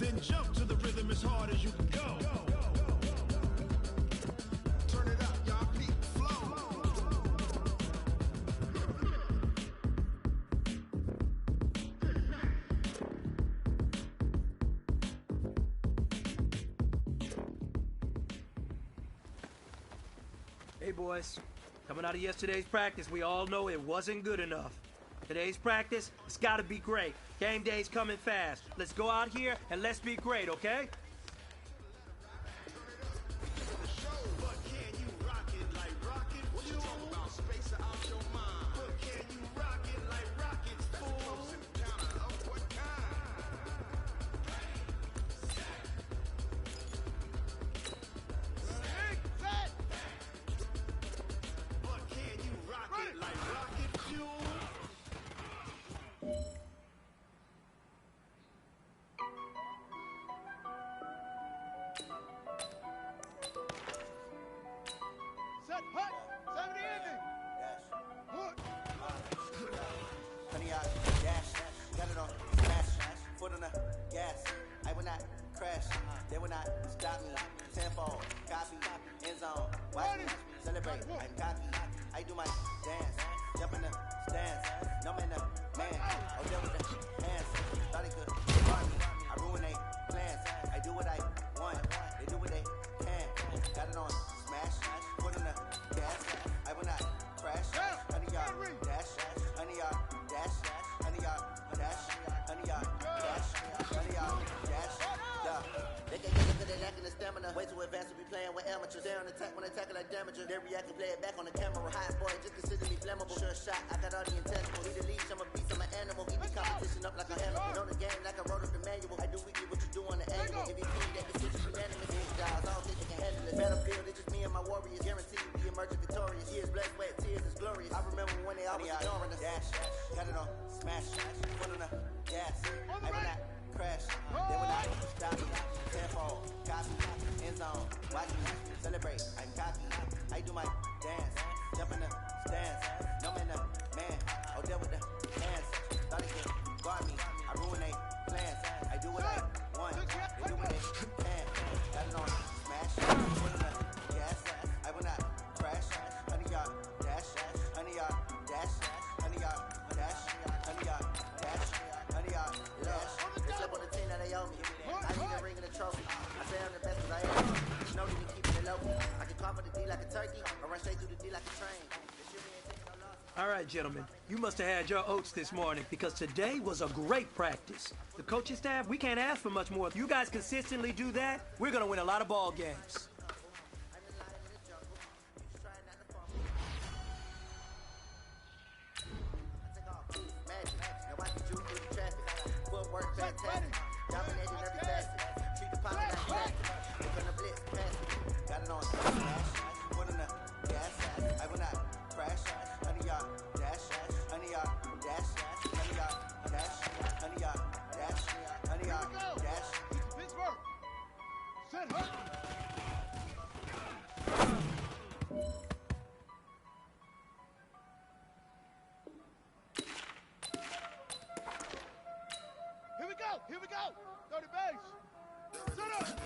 then jump to the rhythm as hard as you can go. Turn it up, y'all, peak flow. Hey boys, coming out of yesterday's practice, we all know it wasn't good enough. Today's practice, it's gotta be great. Game day's coming fast. Let's go out here and let's be great, okay? Way too advanced to be playing with amateurs. They on attack when they tackle like damager. They react and play it back on the camera. Hot boy, just consider me flammable. Sure shot, I got all the intangibles. Need a leash, I'm a beast, I'm an animal. Keep the competition up like a animal. Know the game like I wrote up the manual. I do weekly what you do on the annual. If you keep that decision unanimous, big dials, I don't think they can handle it. Battlefield, it's just me and my warriors. Guaranteed we emerging victorious. Years blood, sweat, tears is glorious. I remember when they always ignoring us. Dash, got it on, smash, foot on the gas. I will not crash. They will not stop me. Tempo, copy, end zone, watch me, celebrate, I'm cocky, I do my dance, jump in the stands, no man, man, I'll deal with the hands, thought they could guard me, I ruin they plans, I do what I want, they do what they can, got it on, smash, put in the gas, I will not crash, honey y'all, dash, honey y'all, dash, honey y'all, dash, honey y'all, dash, honey y'all, dash, they slip on the team that they owe me. I need a ring and a trophy. I say I'm the best as I am. You know that we keeping it low. I can cover the D like a turkey, or run straight through the D like a train. All right, gentlemen, you must have had your oats this morning because today was a great practice. The coaching staff, we can't ask for much more. If you guys consistently do that, we're gonna win a lot of ball games. Footwork fantastic. Dominating every facet. Treat the pocket like plastic. Look on the blitz, pass it. Got it on smash. Put in the gas. I will not crash. Honey y'all, dash. Honey y'all, dash. Honey y'all, dash. Honey y'all, dash. Honey y'all, dash. Pittsburgh. Set her. Here we go! 30 base! Set up!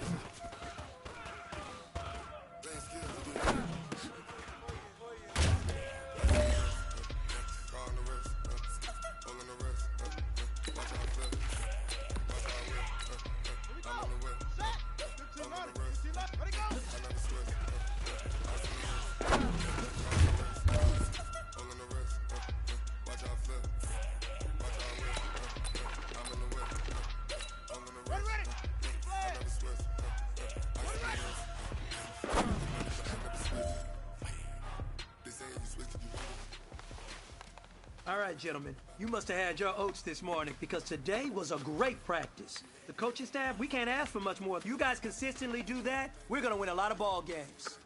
All right, gentlemen, you must have had your oats this morning because today was a great practice. The coaching staff, we can't ask for much more. If you guys consistently do that, we're gonna win a lot of ball games.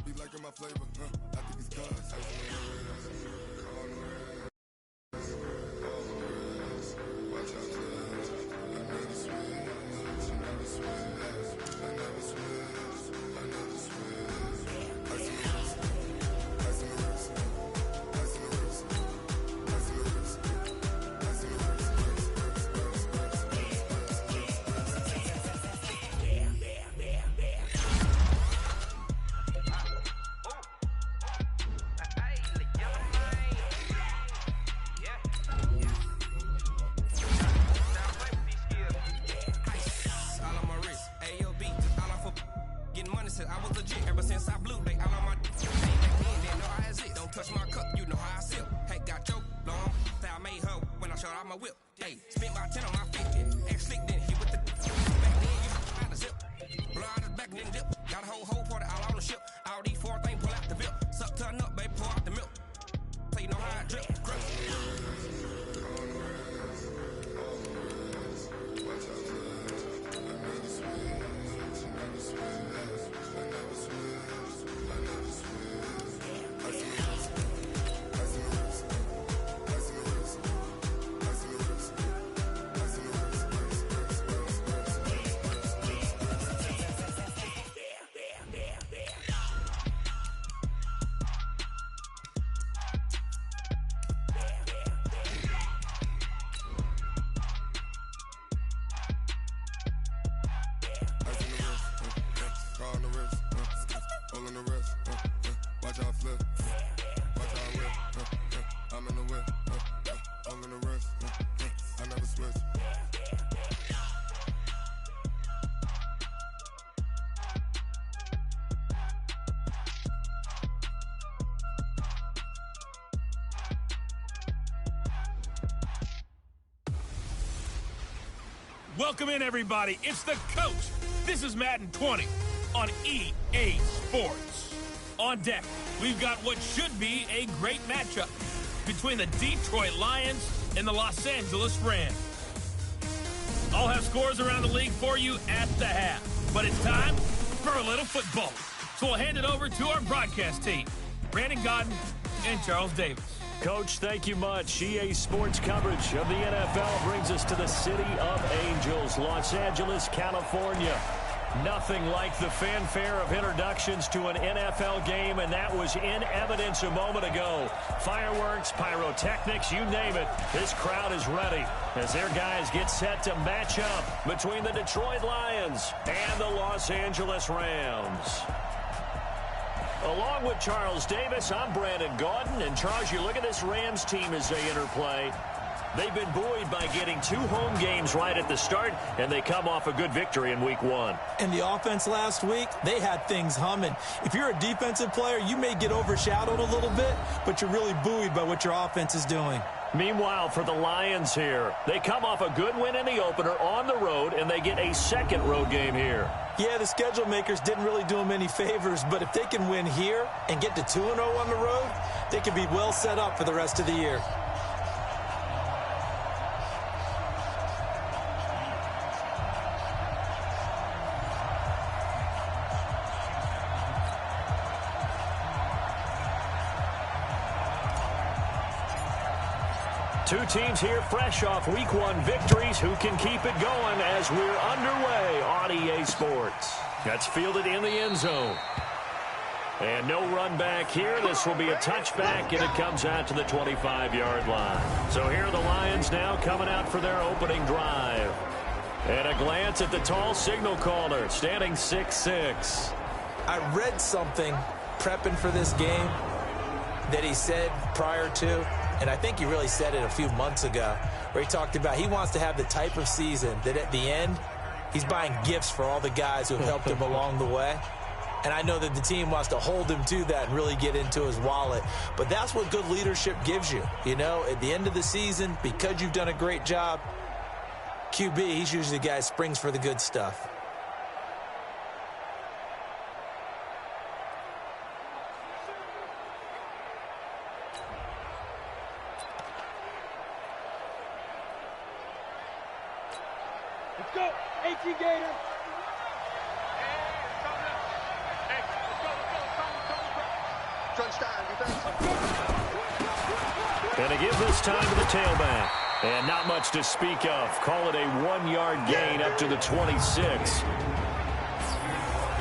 Be liking my flavor, I think it's cause the bill. Suck, turn up, baby, pour out the milk. So you know how I drip. Welcome in, everybody. It's the coach. This is Madden 20 on EA Sports. On deck, we've got what should be a great matchup between the Detroit Lions and the Los Angeles Rams. I'll have scores around the league for you at the half. But it's time for a little football. So we'll hand it over to our broadcast team, Brandon Godden and Charles Davis. Coach, thank you much. EA Sports coverage of the NFL brings us to the City of Angels, Los Angeles, California. Nothing like the fanfare of introductions to an NFL game, and that was in evidence a moment ago. Fireworks, pyrotechnics, you name it. This crowd is ready as their guys get set to match up between the Detroit Lions and the Los Angeles Rams. Along with Charles Davis, I'm Brandon Gaudin. And Charles, you look at this Rams team as they interplay. They've been buoyed by getting 2 home games right at the start, and they come off a good victory in Week 1. And the offense last week, they had things humming. If you're a defensive player, you may get overshadowed a little bit, but you're really buoyed by what your offense is doing. Meanwhile, for the Lions here, they come off a good win in the opener on the road, and they get a second road game here. Yeah, the schedule makers didn't really do them any favors, but if they can win here and get to 2-0 on the road, they can be well set up for the rest of the year. Two teams here fresh off Week 1 victories who can keep it going as we're underway on EA Sports. That's fielded in the end zone. And no run back here. This will be a touchback, and it comes out to the 25-yard line. So here are the Lions now coming out for their opening drive. And a glance at the tall signal caller, standing 6'6". I read something prepping for this game that he said prior to, and I think he really said it a few months ago, where he talked about he wants to have the type of season that at the end, he's buying gifts for all the guys who have helped him along the way. And I know that the team wants to hold him to that and really get into his wallet. But that's what good leadership gives you. You know, at the end of the season, because you've done a great job, QB, he's usually the guy who springs for the good stuff. Let's go, AT Gator. And to give this time to the tailback. And not much to speak of. Call it a 1-yard gain up to the 26.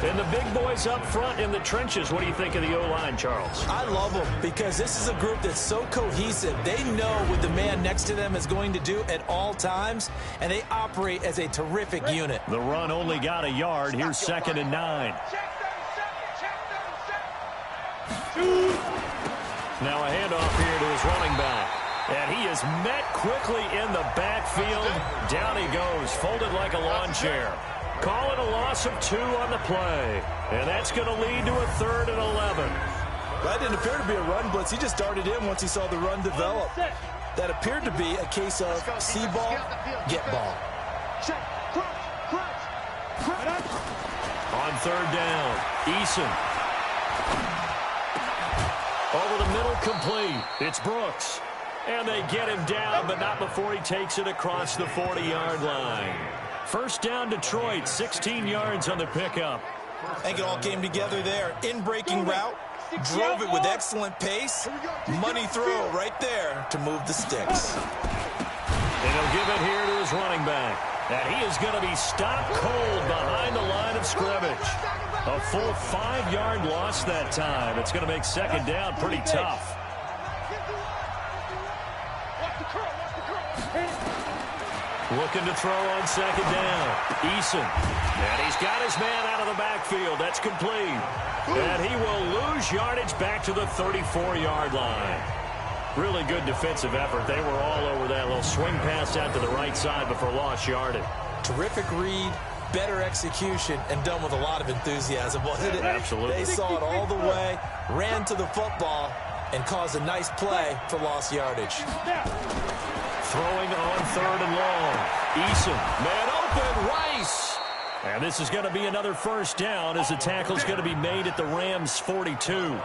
And the big boys up front in the trenches. What do you think of the O-line, Charles? I love them because this is a group that's so cohesive. They know what the man next to them is going to do at all times, and they operate as a terrific unit. The run only got a yard. Here's 2nd and 9. Now a handoff here to his running back. And he is met quickly in the backfield. Down he goes, folded like a lawn chair. Call it a loss of 2 on the play. And that's going to lead to a 3rd and 11. That didn't appear to be a run blitz. He just darted in once he saw the run develop. That appeared to be a case of see ball, get ball. On 3rd down, Eason. Complete. It's Brooks. And they get him down, but not before he takes it across the 40-yard line. First down, Detroit, 16 yards on the pickup. I think it all came together there. In-breaking route, drove it with excellent pace. Money throw right there to move the sticks. And he'll give it here to his running back. And he is going to be stopped cold behind the line of scrimmage. A full 5-yard loss that time. It's going to make second down pretty tough. Looking to throw on second down. Eason. And he's got his man out of the backfield. That's complete. And he will lose yardage back to the 34-yard line. Really good defensive effort. They were all over that little swing pass out to the right side before lost yardage. Terrific read, better execution, and done with a lot of enthusiasm, wasn't it? Absolutely. They saw it all the way, ran to the football, and caused a nice play for lost yardage. Throwing on third and long. Eason, man open, Rice. And this is going to be another first down as the tackle's going to be made at the Rams' 42.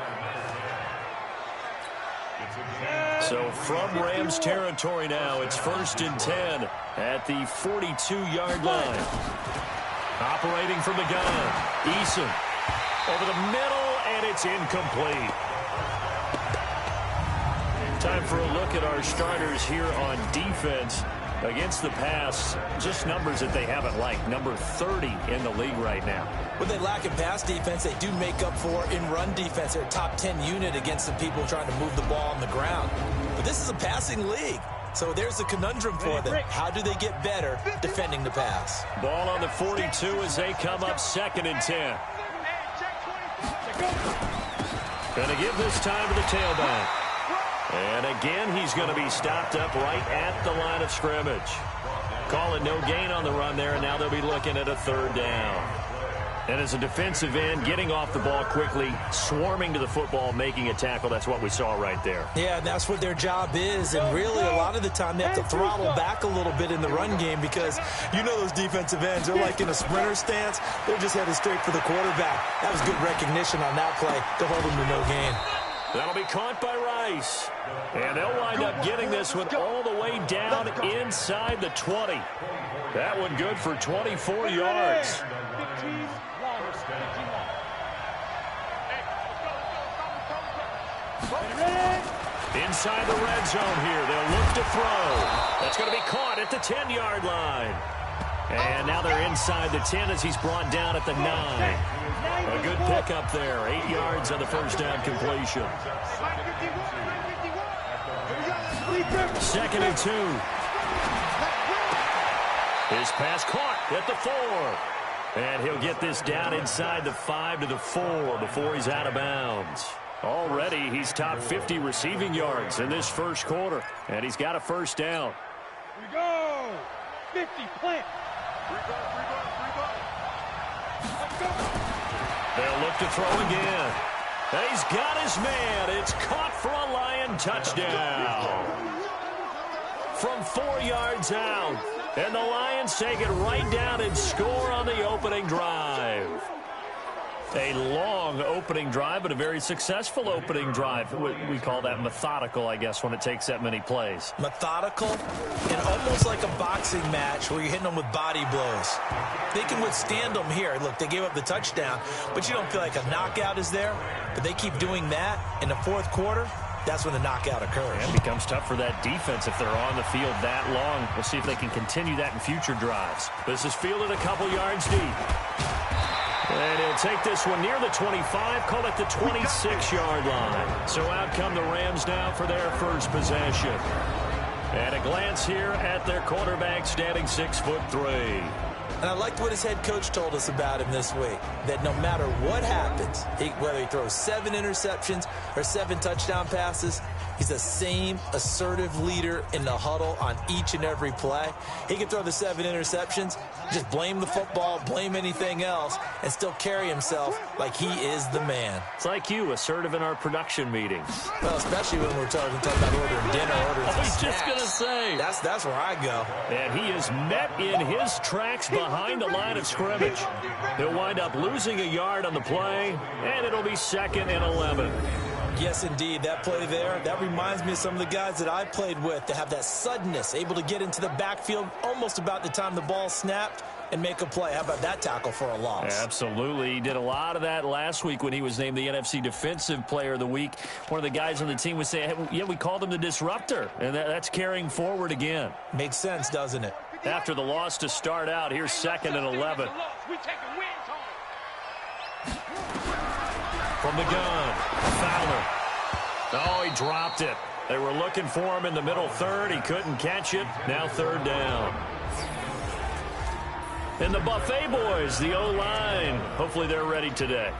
So from Rams territory now, it's 1st and 10 at the 42-yard line. Operating from the gun. Eason over the middle, and it's incomplete. Time for a look at our starters here on defense. Against the pass, just numbers that they haven't liked. Number 30 in the league right now. When they lack in pass defense, they do make up for in run defense. They're a top 10 unit against some people trying to move the ball on the ground. But this is a passing league. So there's a conundrum for them. How do they get better defending the pass? Ball on the 42 as they come up 2nd and 10. Going to give this time to the tailback. And again, he's going to be stopped up right at the line of scrimmage. Call it no gain on the run there, and now they'll be looking at a 3rd down. And as a defensive end, getting off the ball quickly, swarming to the football, making a tackle, that's what we saw right there. Yeah, and that's what their job is. And really, a lot of the time, they have to throttle back a little bit in the run game because you know those defensive ends, they're like in a sprinter stance. They're just headed straight for the quarterback. That was good recognition on that play to hold them to no gain. That'll be caught by Rice. And they'll wind up getting this one all the way down inside the 20. That one good for 24 yards. Inside the red zone here. They'll look to throw. That's going to be caught at the 10-yard line. And now they're inside the 10 as he's brought down at the 9. A good pickup there. 8 yards on the first down completion. 2nd and 2. His pass caught at the 4. And he'll get this down inside the 5 to the 4 before he's out of bounds. Already, he's top 50 receiving yards in this first quarter. And he's got a first down. We go! 50, plant. They'll look to throw again. He's got his man. It's caught for a Lion touchdown. From 4 yards out. And the Lions take it right down and score on the opening drive. A long opening drive, but a very successful opening drive. We call that methodical, I guess, when it takes that many plays. Methodical and almost like a boxing match where you're hitting them with body blows. They can withstand them here. Look, they gave up the touchdown, but you don't feel like a knockout is there. But they keep doing that in the 4th quarter. That's when the knockout occurs. And it becomes tough for that defense if they're on the field that long. We'll see if they can continue that in future drives. This is fielded a couple yards deep. And he'll take this one near the 25, call it the 26-yard line. So out come the Rams now for their first possession. And a glance here at their quarterback standing 6'3". And I liked what his head coach told us about him this week, that no matter what happens, whether he throws 7 interceptions or 7 touchdown passes, he's the same assertive leader in the huddle on each and every play. He can throw the 7 interceptions, just blame the football, blame anything else, and still carry himself like he is the man. It's like you, assertive in our production meetings. Well, especially when we're talking about ordering dinner, ordering I was snacks. just going to say. That's where I go. And he is met in his tracks behind the line of scrimmage. He'll wind up losing a yard on the play, and it'll be 2nd and 11. Yes, indeed. That play there, that reminds me of some of the guys that I played with that have that suddenness, able to get into the backfield almost about the time the ball snapped and make a play. How about that tackle for a loss? Absolutely. He did a lot of that last week when he was named the NFC Defensive Player of the Week. One of the guys on the team was saying, hey, yeah, we called him the disruptor, and that's carrying forward again. Makes sense, doesn't it? After the loss to start out, here's 2nd and 11. From the gun, Fowler. Oh, he dropped it. They were looking for him in the middle third. He couldn't catch it. Now 3rd down. And the Buffet boys, the O-line. Hopefully they're ready today.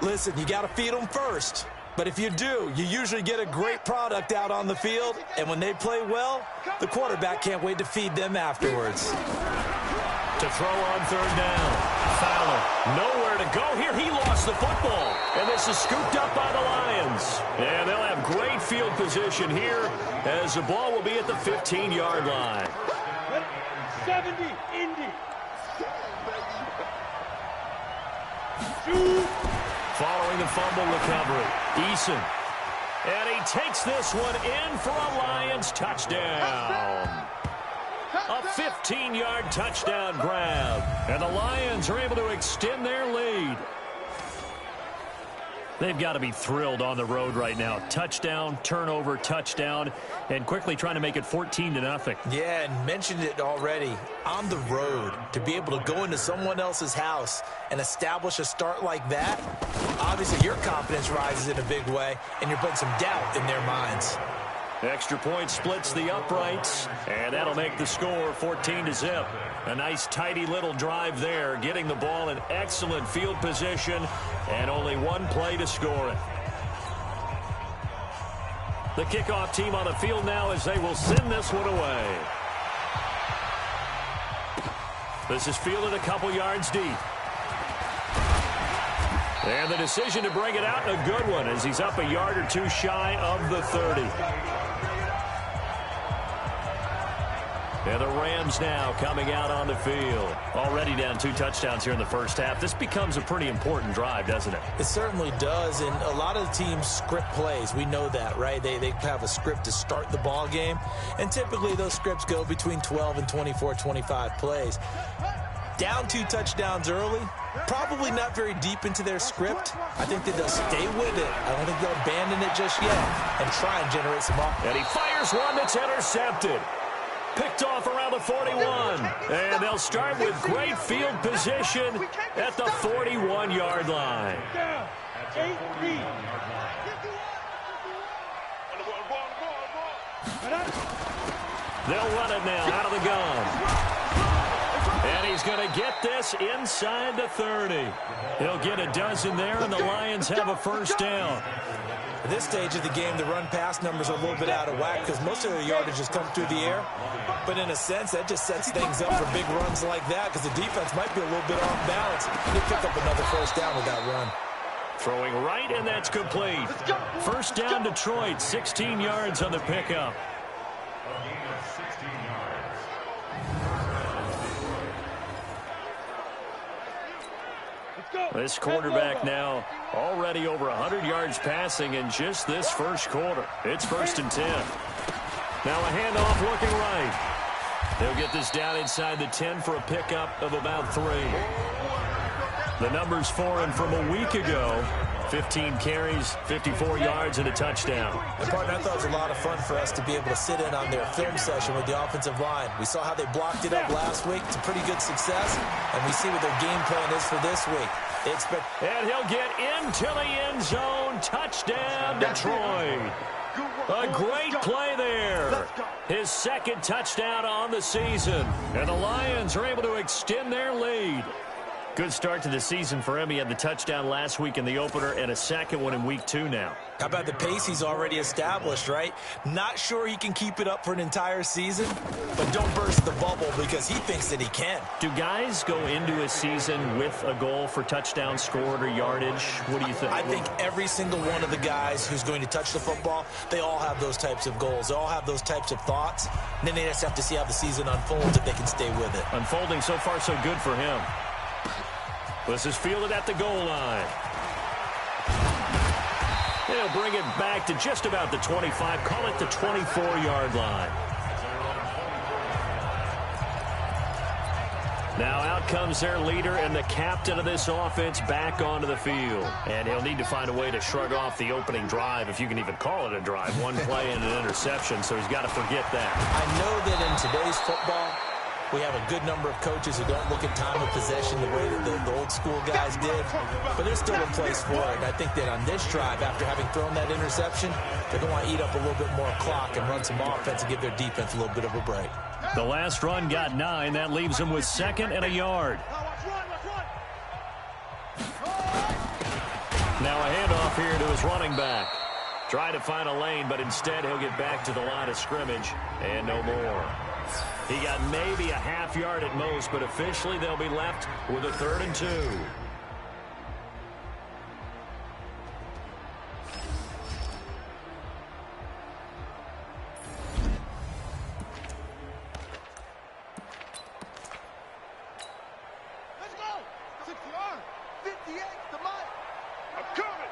Listen, you got to feed them first. But if you do, you usually get a great product out on the field. And when they play well, the quarterback can't wait to feed them afterwards. To throw on 3rd down. Fowler, nowhere to go here. He lost the football. And this is scooped up by the Lions. And they'll have great field position here as the ball will be at the 15-yard line. 70, Indy. Following the fumble recovery, Eason. And he takes this one in for a Lions touchdown. A 15-yard touchdown grab. And the Lions are able to extend their lead. They've got to be thrilled on the road right now. Touchdown, turnover, touchdown, and quickly trying to make it 14-0. Yeah, and mentioned it already. On the road, to be able to go into someone else's house and establish a start like that, obviously your confidence rises in a big way, and you're putting some doubt in their minds. Extra point splits the uprights, and that'll make the score 14-0. A nice, tidy little drive there, getting the ball in excellent field position, and only one play to score it. The kickoff team on the field now as they will send this one away. This is fielded a couple yards deep. And the decision to bring it out, a good one, as he's up a yard or two shy of the 30. And the Rams now coming out on the field. Already down 2 touchdowns here in the first half. This becomes a pretty important drive, doesn't it? It certainly does, and a lot of the teams script plays. We know that, right? They have a script to start the ball game, and typically those scripts go between 12 and 24, 25 plays. Down 2 touchdowns early, probably not very deep into their script. I think that they'll stay with it. I don't think they'll abandon it just yet and try and generate some offense. And he fires one that's intercepted. Picked off around the 41. And they'll start with great field position at the 41-yard line. They'll run it now out of the gun. And he's going to get this inside the 30. He'll get a dozen there, and the Lions have a first down. At this stage of the game, the run-pass numbers are a little bit out of whack because most of their yardage has come through the air. But in a sense, that just sets things up for big runs like that because the defense might be a little bit off balance. They pick up another first down with that run. Throwing right, and that's complete. First down, Detroit, 16 yards on the pickup. This quarterback now already over 100 yards passing in just this first quarter. It's 1st and 10. Now a handoff looking right. They'll get this down inside the 10 for a pickup of about 3. The numbers for him from a week ago. 15 carries, 54 yards, and a touchdown. And, partner, I thought it was a lot of fun for us to be able to sit in on their film session with the offensive line. We saw how they blocked it up last week. It's a pretty good success, and we see what their game plan is for this week. And he'll get into the end zone. Touchdown, Detroit. A great play there. His 2nd touchdown on the season. And the Lions are able to extend their lead. Good start to the season for him. He had the touchdown last week in the opener and a second one in week 2 now. How about the pace he's already established, right? Not sure he can keep it up for an entire season, but don't burst the bubble because he thinks that he can. Do guys go into a season with a goal for touchdown scored or yardage? What do you think? I think every single one of the guys who's going to touch the football, they all have those types of goals. They all have those types of thoughts. And then they just have to see how the season unfolds if they can stay with it. Unfolding so far so good for him. This is fielded at the goal line. They'll bring it back to just about the 25, call it the 24-yard line. Now out comes their leader and the captain of this offense back onto the field. And he'll need to find a way to shrug off the opening drive, if you can even call it a drive. One play and an interception, so he's got to forget that. I know that in today's football, we have a good number of coaches who don't look at time of possession the way that the old school guys did. But there's still a place for it. And I think that on this drive, after having thrown that interception, they're going to want to eat up a little bit more clock and run some offense and give their defense a little bit of a break. The last run got 9. That leaves him with 2nd and a yard. Now a handoff here to his running back. Try to find a lane, but instead he'll get back to the line of scrimmage and no more. He got maybe a half yard at most, but officially they'll be left with a 3rd and 2. Let's go. 60-yard. 58 to Mike. I'm coming.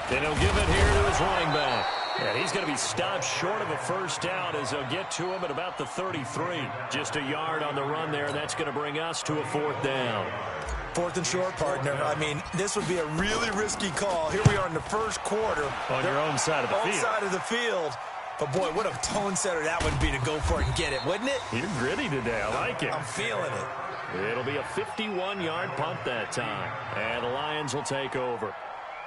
Then he'll give it here to his running back. And he's going to be stopped short of a first down as they'll get to him at about the 33. Just a yard on the run there. That's going to bring us to a 4th down. 4th and short, partner. I mean, this would be a really risky call. Here we are in the first quarter. On your own side of the field. Own side of the field. But, boy, what a tone setter that would be to go for it and get it, wouldn't it? You're gritty today. I like it. I'm feeling it. It'll be a 51-yard punt that time. And the Lions will take over.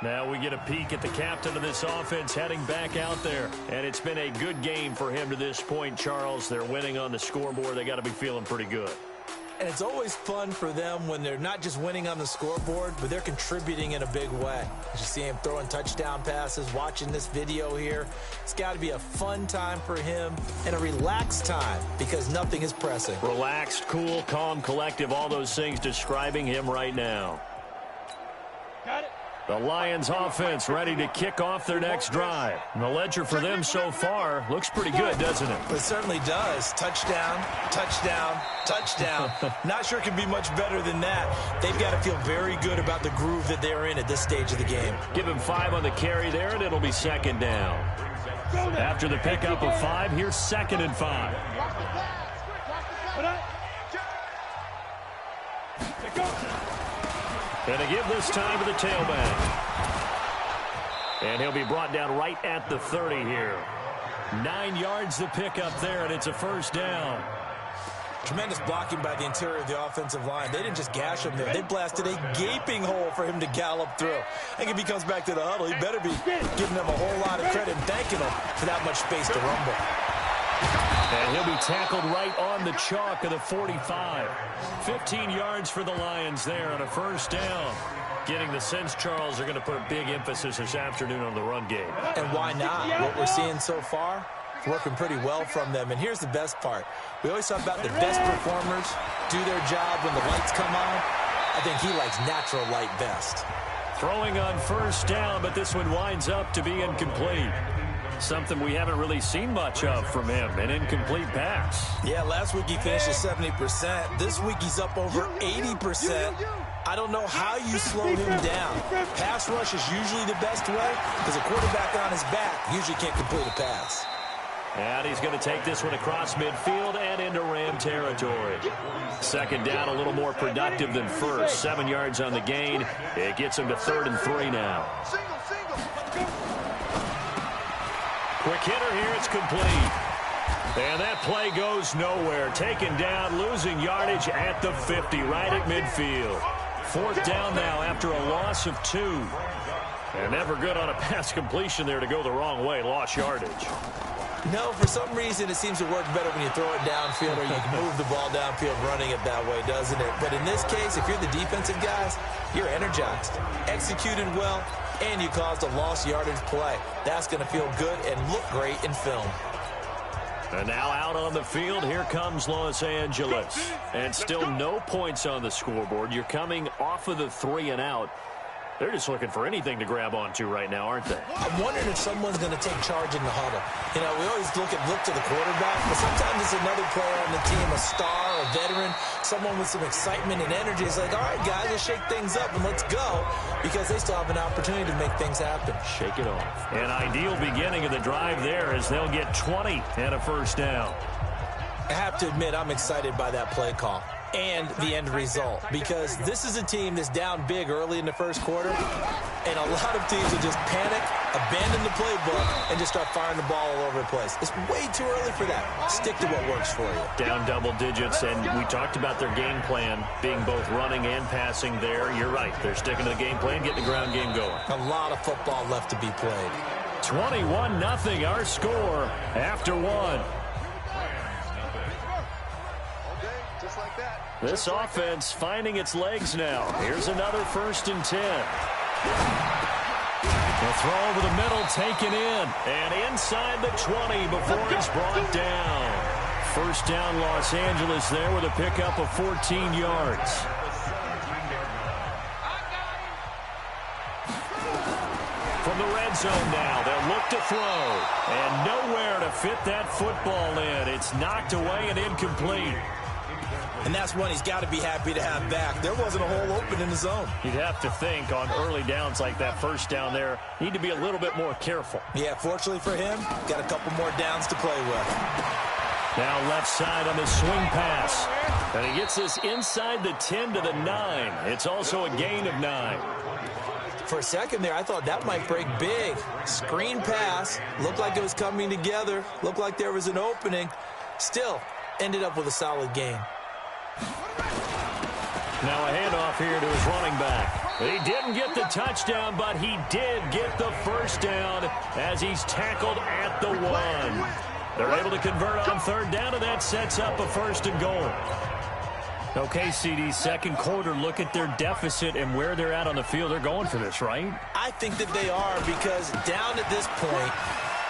Now we get a peek at the captain of this offense heading back out there. And it's been a good game for him to this point, Charles. They're winning on the scoreboard. They got to be feeling pretty good. And it's always fun for them when they're not just winning on the scoreboard, but they're contributing in a big way. You see him throwing touchdown passes, watching this video here. It's got to be a fun time for him and a relaxed time because nothing is pressing. Relaxed, cool, calm, collective, all those things describing him right now. Got it. The Lions offense ready to kick off their next drive. And the ledger for them so far looks pretty good, doesn't it? It certainly does. Touchdown, touchdown, touchdown. Not sure it can be much better than that. They've got to feel very good about the groove that they're in at this stage of the game. Give him 5 on the carry there, and it'll be 2nd down. After the pickup of 5, here's 2nd and 5. And a give this time to the tailback. And he'll be brought down right at the 30 here. 9 yards to pick up there, and it's a first down. Tremendous blocking by the interior of the offensive line. They didn't just gash him there. They blasted a gaping hole for him to gallop through. I think if he comes back to the huddle, he better be giving them a whole lot of credit and thanking them for that much space to rumble. And he'll be tackled right on the chalk of the 45. 15 yards for the Lions there on a first down. Getting the sense, Charles, they're going to put a big emphasis this afternoon on the run game. And why not? What we're seeing so far, it's working pretty well from them. And here's the best part. We always talk about the best performers do their job when the lights come on. I think he likes natural light best. Throwing on first down, but this one winds up to be incomplete. Something we haven't really seen much of from him, an incomplete pass. Yeah, last week he finished at 70%. This week he's up over 80%. I don't know how you slow him down. Pass rush is usually the best way because a quarterback on his back usually can't complete a pass. And he's going to take this one across midfield and into Ram territory. 2nd down, a little more productive than first. 7 yards on the gain. It gets him to 3rd and 3 now. Quick hitter here, it's complete. And that play goes nowhere. Taken down, losing yardage at the 50, right at midfield. 4th down now after a loss of 2. And never good on a pass completion there to go the wrong way. Lost yardage. No, for some reason it seems to work better when you throw it downfield or you can move the ball downfield running it that way, doesn't it? But in this case, if you're the defensive guys, you're energized, executed well, and you caused a lost yardage play. That's going to feel good and look great in film. And now out on the field, here comes Los Angeles. And still no points on the scoreboard. You're coming off of the 3 and out. They're just looking for anything to grab onto right now, aren't they? I'm wondering if someone's going to take charge in the huddle. You know, we always look to the quarterback, but sometimes it's another player on the team, a star, a veteran, someone with some excitement and energy. It's like, all right, guys, let's shake things up and let's go, because they still have an opportunity to make things happen. Shake it off. An ideal beginning of the drive there as they'll get 20 and a first down. I have to admit, I'm excited by that play call and the end result, because this is a team that's down big early in the first quarter, and a lot of teams will just panic, abandon the playbook, and just start firing the ball all over the place. It's way too early for that. Stick to what works for you. Down double digits, and we talked about their game plan being both running and passing there. You're right. They're sticking to the game plan, getting the ground game going. A lot of football left to be played. 21-0, our score after one. This offense finding its legs now. Here's another 1st and 10. The throw over the middle taken in. And inside the 20 before it's brought down. First down Los Angeles there with a pickup of 14 yards. From the red zone now, they'll look to throw. And nowhere to fit that football in. It's knocked away and incomplete. And that's one he's got to be happy to have back. There wasn't a hole open in the zone. You'd have to think on early downs like that first down there, need to be a little bit more careful. Yeah, fortunately for him, got a couple more downs to play with. Now left side on the swing pass. And he gets this inside the 10 to the 9. It's also a gain of 9. For a second there, I thought that might break big. Screen pass. Looked like it was coming together. Looked like there was an opening. Still, ended up with a solid gain. Now a handoff here to his running back. He didn't get the touchdown, but he did get the first down as he's tackled at the 1. They're able to convert on 3rd down, and that sets up a 1st and goal. Okay, CD, second quarter, look at their deficit and where they're at on the field. They're going for this, right? I think that they are, because down at this point.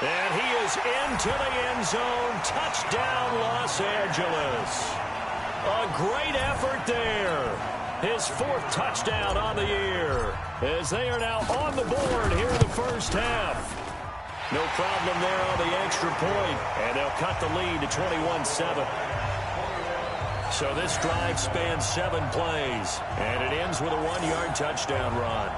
And he is into the end zone. Touchdown, Los Angeles. A great effort there. His 4th touchdown on the year as they are now on the board here in the first half. No problem there on the extra point, and they'll cut the lead to 21-7. So this drive spans 7 plays, and it ends with a 1-yard touchdown run.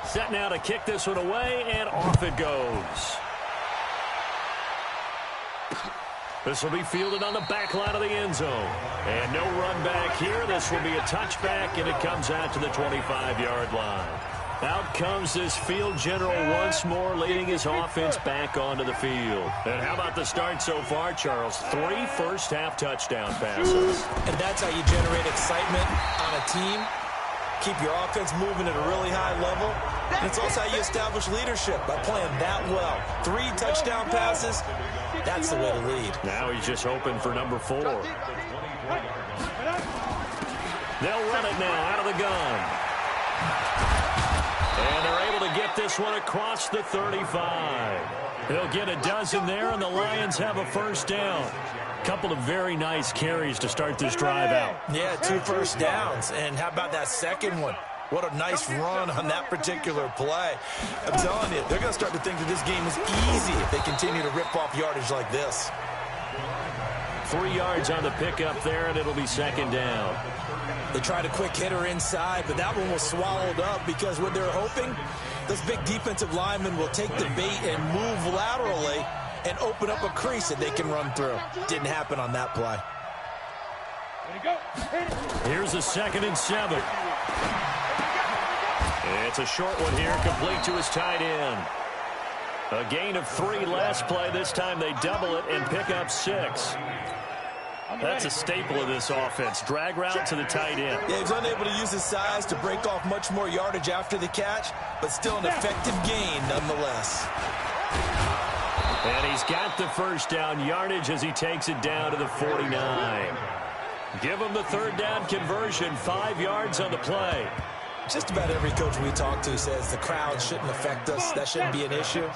Set now to kick this one away, and off it goes. This will be fielded on the back line of the end zone. And no run back here. This will be a touchback, and it comes out to the 25-yard line. Out comes this field general once more, leading his offense back onto the field. And how about the start so far, Charles? 3 first-half touchdown passes. And that's how you generate excitement on a team. Keep your offense moving at a really high level. And it's also how you establish leadership, by playing that well. 3 touchdown passes, that's the way to lead. Now he's just hoping for number 4. They'll run it now out of the gun. And they're able to get this one across the 35. They'll get a dozen there, and the Lions have a first down. Couple of very nice carries to start this drive out. Yeah, 2 first downs. And how about that second one? What a nice run on that particular play. I'm telling you, they're going to start to think that this game is easy if they continue to rip off yardage like this. 3 yards on the pickup there, and it'll be second down. They tried a quick hitter inside, but that one was swallowed up because what they're hoping, those big defensive linemen will take the bait and move laterally and open up a crease that they can run through. Didn't happen on that play. Here's a 2nd and 7. It's a short one here, complete to his tight end. A gain of 3 last play. This time they double it and pick up 6. That's a staple of this offense. Drag route to the tight end. Yeah, he's unable to use his size to break off much more yardage after the catch, but still an effective gain nonetheless. And he's got the first down yardage as he takes it down to the 49. Give him the 3rd down conversion, 5 yards on the play. Just about every coach we talk to says the crowd shouldn't affect us. That shouldn't be an issue.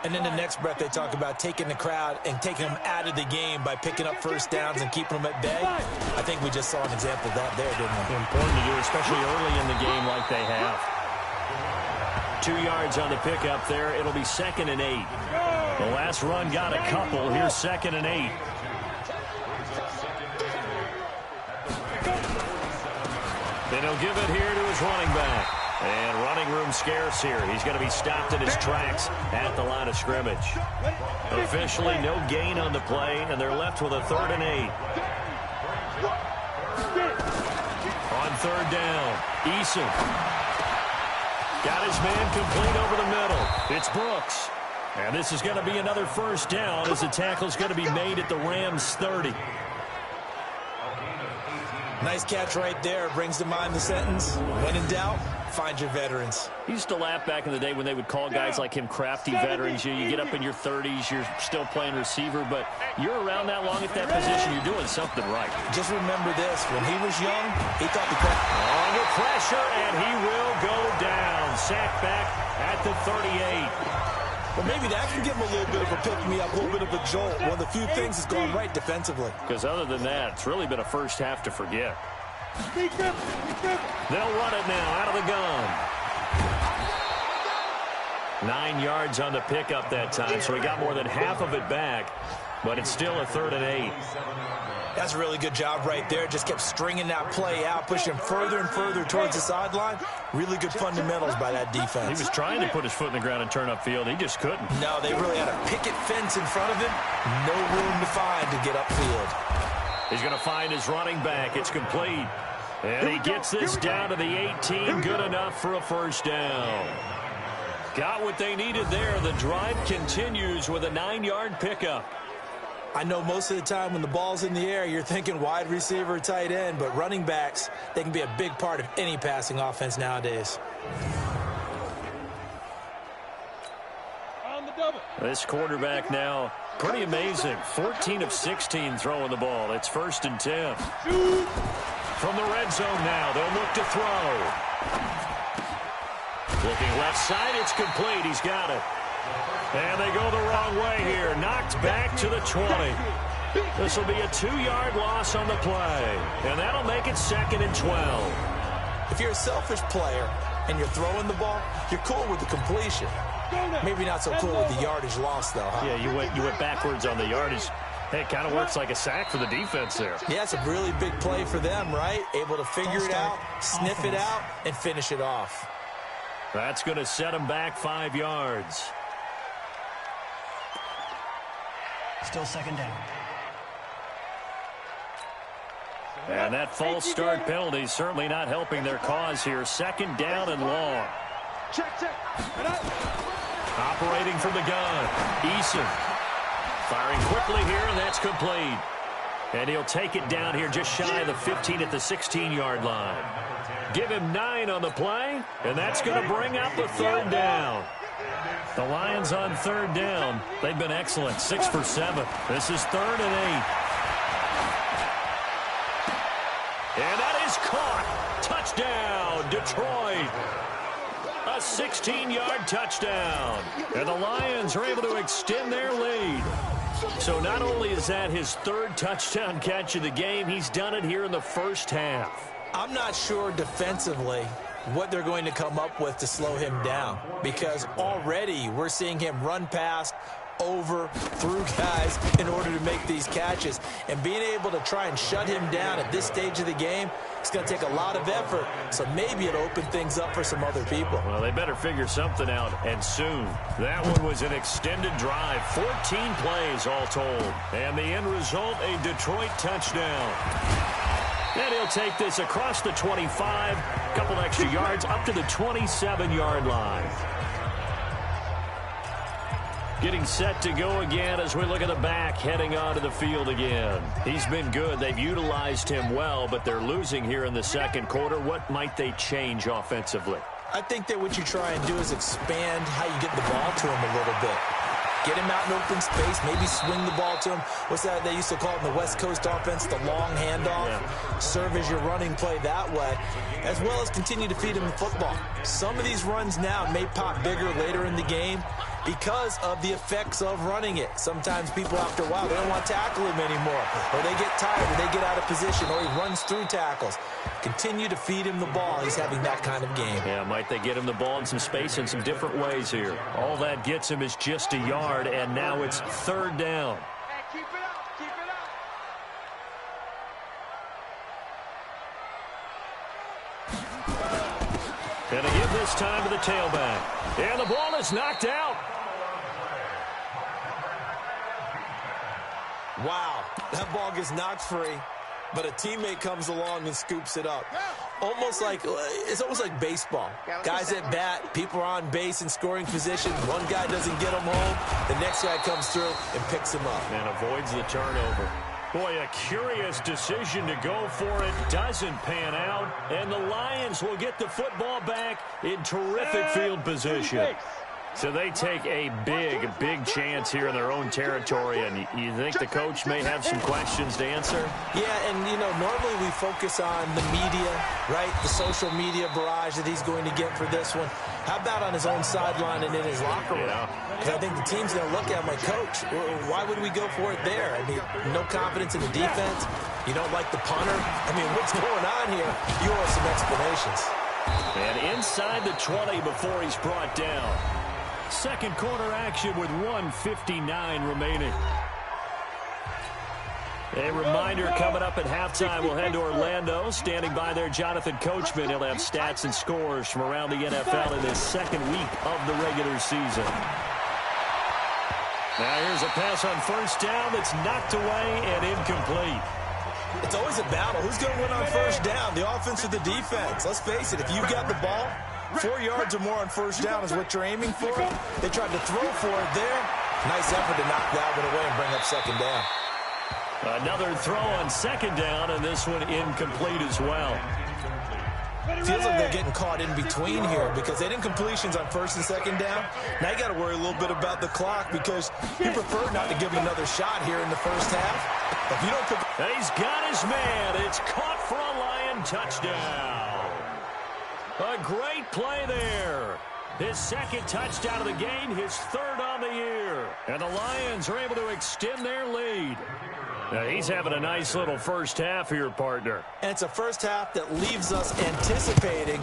And in the next breath, they talk about taking the crowd and taking them out of the game by picking up first downs and keeping them at bay. I think we just saw an example of that there, didn't we? Important to do, especially early in the game like they have. 2 yards on the pickup there. It'll be 2nd and 8. The last run got a couple. Here's 2nd and 8. Then he'll give it here to his running back. And running room scarce here. He's going to be stopped in his tracks at the line of scrimmage. Officially no gain on the play, and they're left with a 3rd and 8. On 3rd down, Eason got his man complete over the middle. It's Brooks. And this is going to be another first down as the tackle's going to be made at the Rams' 30. Nice catch right there. Brings to mind the sentence, when in doubt, find your veterans. He used to laugh back in the day when they would call guys like him crafty veterans. You get up in your 30s, you're still playing receiver, but you're around that long at that position, you're doing something right. Just remember this, when he was young, he thought the crowd... Under pressure, and he will go down. Sacked back at the 38. Well, maybe that can give him a little bit of a pick-me-up, a little bit of a jolt. One of the few things that's gone right defensively. Because other than that, it's really been a first half to forget. They'll run it now out of the gun. 9 yards on the pickup that time, so he got more than half of it back. But it's still a 3rd and 8. That's a really good job right there. Just kept stringing that play out, pushing further and further towards the sideline. Really good fundamentals by that defense. He was trying to put his foot in the ground and turn upfield. He just couldn't. No, they really had a picket fence in front of him. No room to find to get upfield. He's going to find his running back. It's complete. And he gets this down to the 18. Good enough for a first down. Got what they needed there. The drive continues with a 9-yard pickup. I know most of the time when the ball's in the air, you're thinking wide receiver, tight end, but running backs, they can be a big part of any passing offense nowadays. On the double. This quarterback now, pretty amazing. 14 of 16 throwing the ball. It's 1st and 10. From the red zone now, they'll look to throw. Looking left side, it's complete. He's got it. And they go the wrong way here. Knocked back to the 20. This will be a 2-yard loss on the play. And that'll make it 2nd and 12. If you're a selfish player and you're throwing the ball, you're cool with the completion. Maybe not so cool with the yardage loss, though, huh? Yeah, you went backwards on the yardage. Hey, it kind of works like a sack for the defense there. Yeah, it's a really big play for them, right? Able to figure it out, sniff it out, and finish it off. That's going to set him back 5 yards. Still second down. And that false start penalty is certainly not helping their cause here. Second down and long. Check. Operating from the gun, Eason. Firing quickly here, and that's complete. And he'll take it down here just shy of the 15 at the 16-yard line. Give him 9 on the play, and that's going to bring up a third down. The Lions on third down. They've been excellent, 6 for 7. This is 3rd and 8. And that is caught. Touchdown, Detroit. A 16-yard touchdown. And the Lions are able to extend their lead. So not only is that his 3rd touchdown catch of the game, he's done it here in the first half. I'm not sure defensively what they're going to come up with to slow him down, because already we're seeing him run past, over, through guys in order to make these catches. And being able to try and shut him down at this stage of the game, it's going to take a lot of effort. So maybe it'll open things up for some other people. Well, they better figure something out, and soon. That one was an extended drive, 14 plays all told. And the end result, a Detroit touchdown. And he'll take this across the 25, a couple extra yards, up to the 27-yard line. Getting set to go again as we look at the back, heading onto the field again. He's been good. They've utilized him well, but they're losing here in the second quarter. What might they change offensively? I think that what you try and do is expand how you get the ball to him a little bit. Get him out in open space, maybe swing the ball to him. What's that they used to call it in the West Coast offense, the long handoff? Yeah. Serve as your running play that way, as well as continue to feed him the football. Some of these runs now may pop bigger later in the game because of the effects of running it. Sometimes people, after a while, they don't want to tackle him anymore, or they get tired, or they get out of position, or he runs through tackles. Continue to feed him the ball. He's having that kind of game. Yeah, might they get him the ball in some space in some different ways here. All that gets him is just a yard, and now it's 3rd down. Hey, keep it up, keep it up. And to give this time to the tailback. And the ball is knocked out. Wow, that ball gets knocked free, but a teammate comes along and scoops it up. It's almost like baseball. Guys at bat, people are on base in scoring position. One guy doesn't get him home. The next guy comes through and picks him up. And avoids the turnover. Boy, a curious decision to go for it. Doesn't pan out. And the Lions will get the football back in terrific field position. So they take a big chance here in their own territory, and you think the coach may have some questions to answer? Yeah, and, normally we focus on the media, right? The social media barrage that he's going to get for this one. How about on his own sideline and in his locker room? Because I think the team's going to look at him like, Coach, why would we go for it there? I mean, no confidence in the defense. You don't like the punter. I mean, what's going on here? You owe some explanations. And inside the 20 before he's brought down. Second quarter action with 1:59 remaining. A reminder coming up at halftime. We'll head to Orlando. Standing by there, Jonathan Coachman. He'll have stats and scores from around the NFL in this second week of the regular season. Now here's a pass on first down that's knocked away and incomplete. It's always a battle. Who's going to win on first down, the offense or the defense? Let's face it, if you've got the ball, 4 yards or more on first down is what you're aiming for. They tried to throw for it there. Nice effort to knock that one away and bring up second down. Another throw on second down, and this one incomplete as well. Feels like they're getting caught in between here because they didn't completions on first and second down. Now you got to worry a little bit about the clock because you prefer not to give him another shot here in the first half. If you don't, he's got his man. It's caught for a Lion touchdown. A great play there. His second touchdown of the game, his 3rd on the year. And the Lions are able to extend their lead. Now he's having a nice little first half here, partner. And it's a first half that leaves us anticipating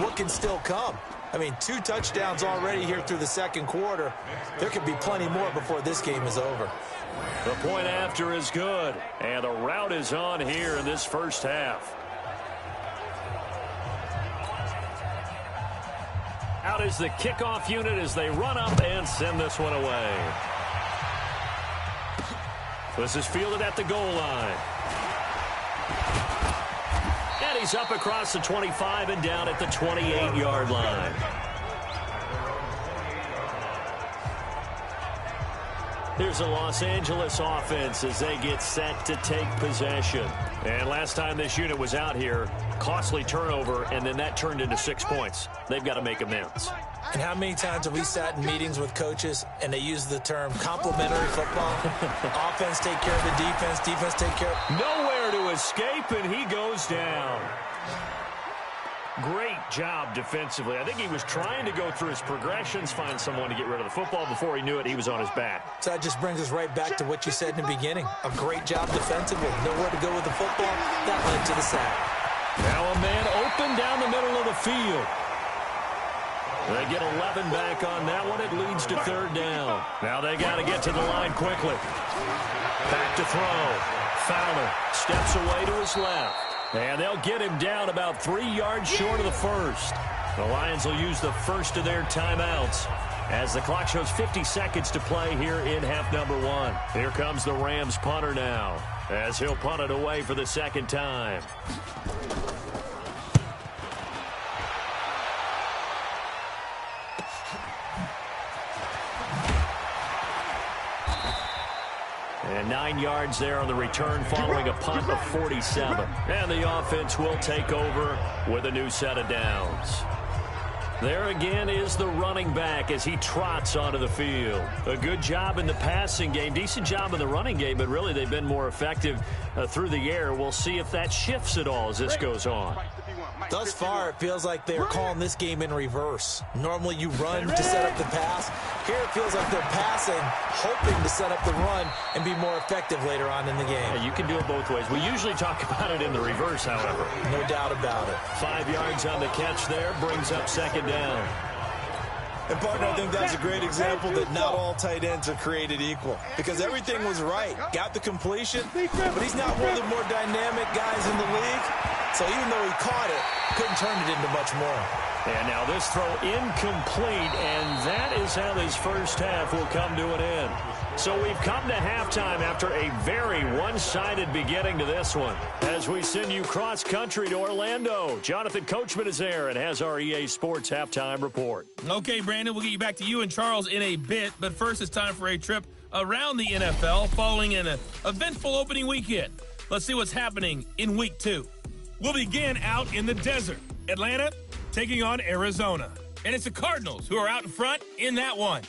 what can still come. I mean, 2 touchdowns already here through the second quarter. There could be plenty more before this game is over. The point after is good. And the route is on here in this first half. Out is the kickoff unit as they run up and send this one away. This is fielded at the goal line. And he's up across the 25 and down at the 28-yard line. Here's a Los Angeles offense as they get set to take possession. And last time this unit was out here, costly turnover, and then that turned into 6 points. They've got to make amends. And how many times have we sat in meetings with coaches and they use the term complementary football? Offense take care of the defense, defense take care of... Nowhere to escape, and he goes down. Great job defensively. I think he was trying to go through his progressions, find someone to get rid of the football. Before he knew it, he was on his back. So that just brings us right back to what you said in the beginning. A great job defensively. Nowhere to go with the football. That led to the sack. Now a man open down the middle of the field. They get 11 back on that one. It leads to third down. Now they got to get to the line quickly. Back to throw. Fowler steps away to his left. And they'll get him down about 3 yards short of the first. The Lions will use the first of their timeouts as the clock shows 50 seconds to play here in half number 1. Here comes the Rams punter now as he'll punt it away for the second time. And 9 yards there on the return following a punt of 47. And the offense will take over with a new set of downs. There again is the running back as he trots onto the field. A good job in the passing game, decent job in the running game, but really they've been more effective through the air. We'll see if that shifts at all as this goes on. Thus far, it feels like they're calling this game in reverse. Normally you run to set up the pass. Here it feels like they're passing, hoping to set up the run and be more effective later on in the game. Yeah, you can do it both ways. We usually talk about it in the reverse, however. No doubt about it. 5 yards on the catch there, brings up second down. And, partner, I think that's a great example that not all tight ends are created equal. Because everything was right. Got the completion, but he's not one of the more dynamic guys in the league. So even though he caught it, couldn't turn it into much more. And now this throw incomplete, and that is how this first half will come to an end. So we've come to halftime after a very one-sided beginning to this one. As we send you cross-country to Orlando, Jonathan Coachman is there and has our EA Sports halftime report. Okay, Brandon, we'll get you back to you and Charles in a bit, but first it's time for a trip around the NFL following an eventful opening weekend. Let's see what's happening in Week 2. We'll begin out in the desert. Atlanta taking on Arizona. And it's the Cardinals who are out in front in that one.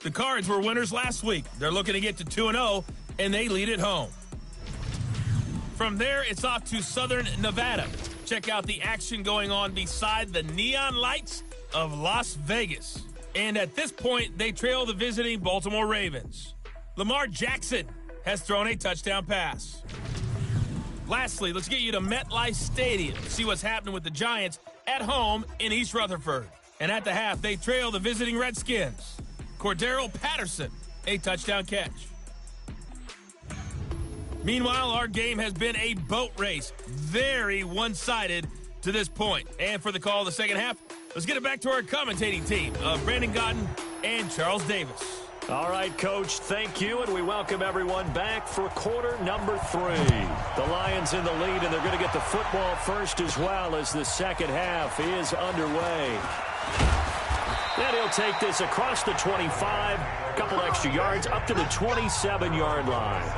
The Cards were winners last week. They're looking to get to 2-0, and they lead at home. From there, it's off to Southern Nevada. Check out the action going on beside the neon lights of Las Vegas. And at this point, they trail the visiting Baltimore Ravens. Lamar Jackson has thrown a touchdown pass. Lastly, let's get you to MetLife Stadium to see what's happening with the Giants at home in East Rutherford. And at the half, they trail the visiting Redskins. Cordero Patterson, a touchdown catch. Meanwhile, our game has been a boat race. Very one-sided to this point. And for the call of the second half, let's get it back to our commentating team of Brandon Godden and Charles Davis. All right, Coach, thank you, and we welcome everyone back for quarter number 3. The Lions in the lead, and they're going to get the football first as well as the second half is underway. Then he'll take this across the 25, a couple extra yards, up to the 27-yard line.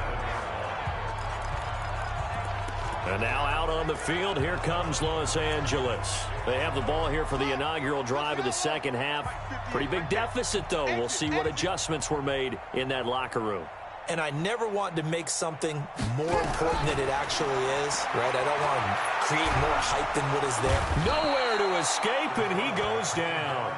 And now out on the field, here comes Los Angeles. They have the ball here for the inaugural drive of the second half. Pretty big deficit, though. We'll see what adjustments were made in that locker room. And I never want to make something more important than it actually is, right? I don't want to create more hype than what is there. Nowhere to escape, and he goes down.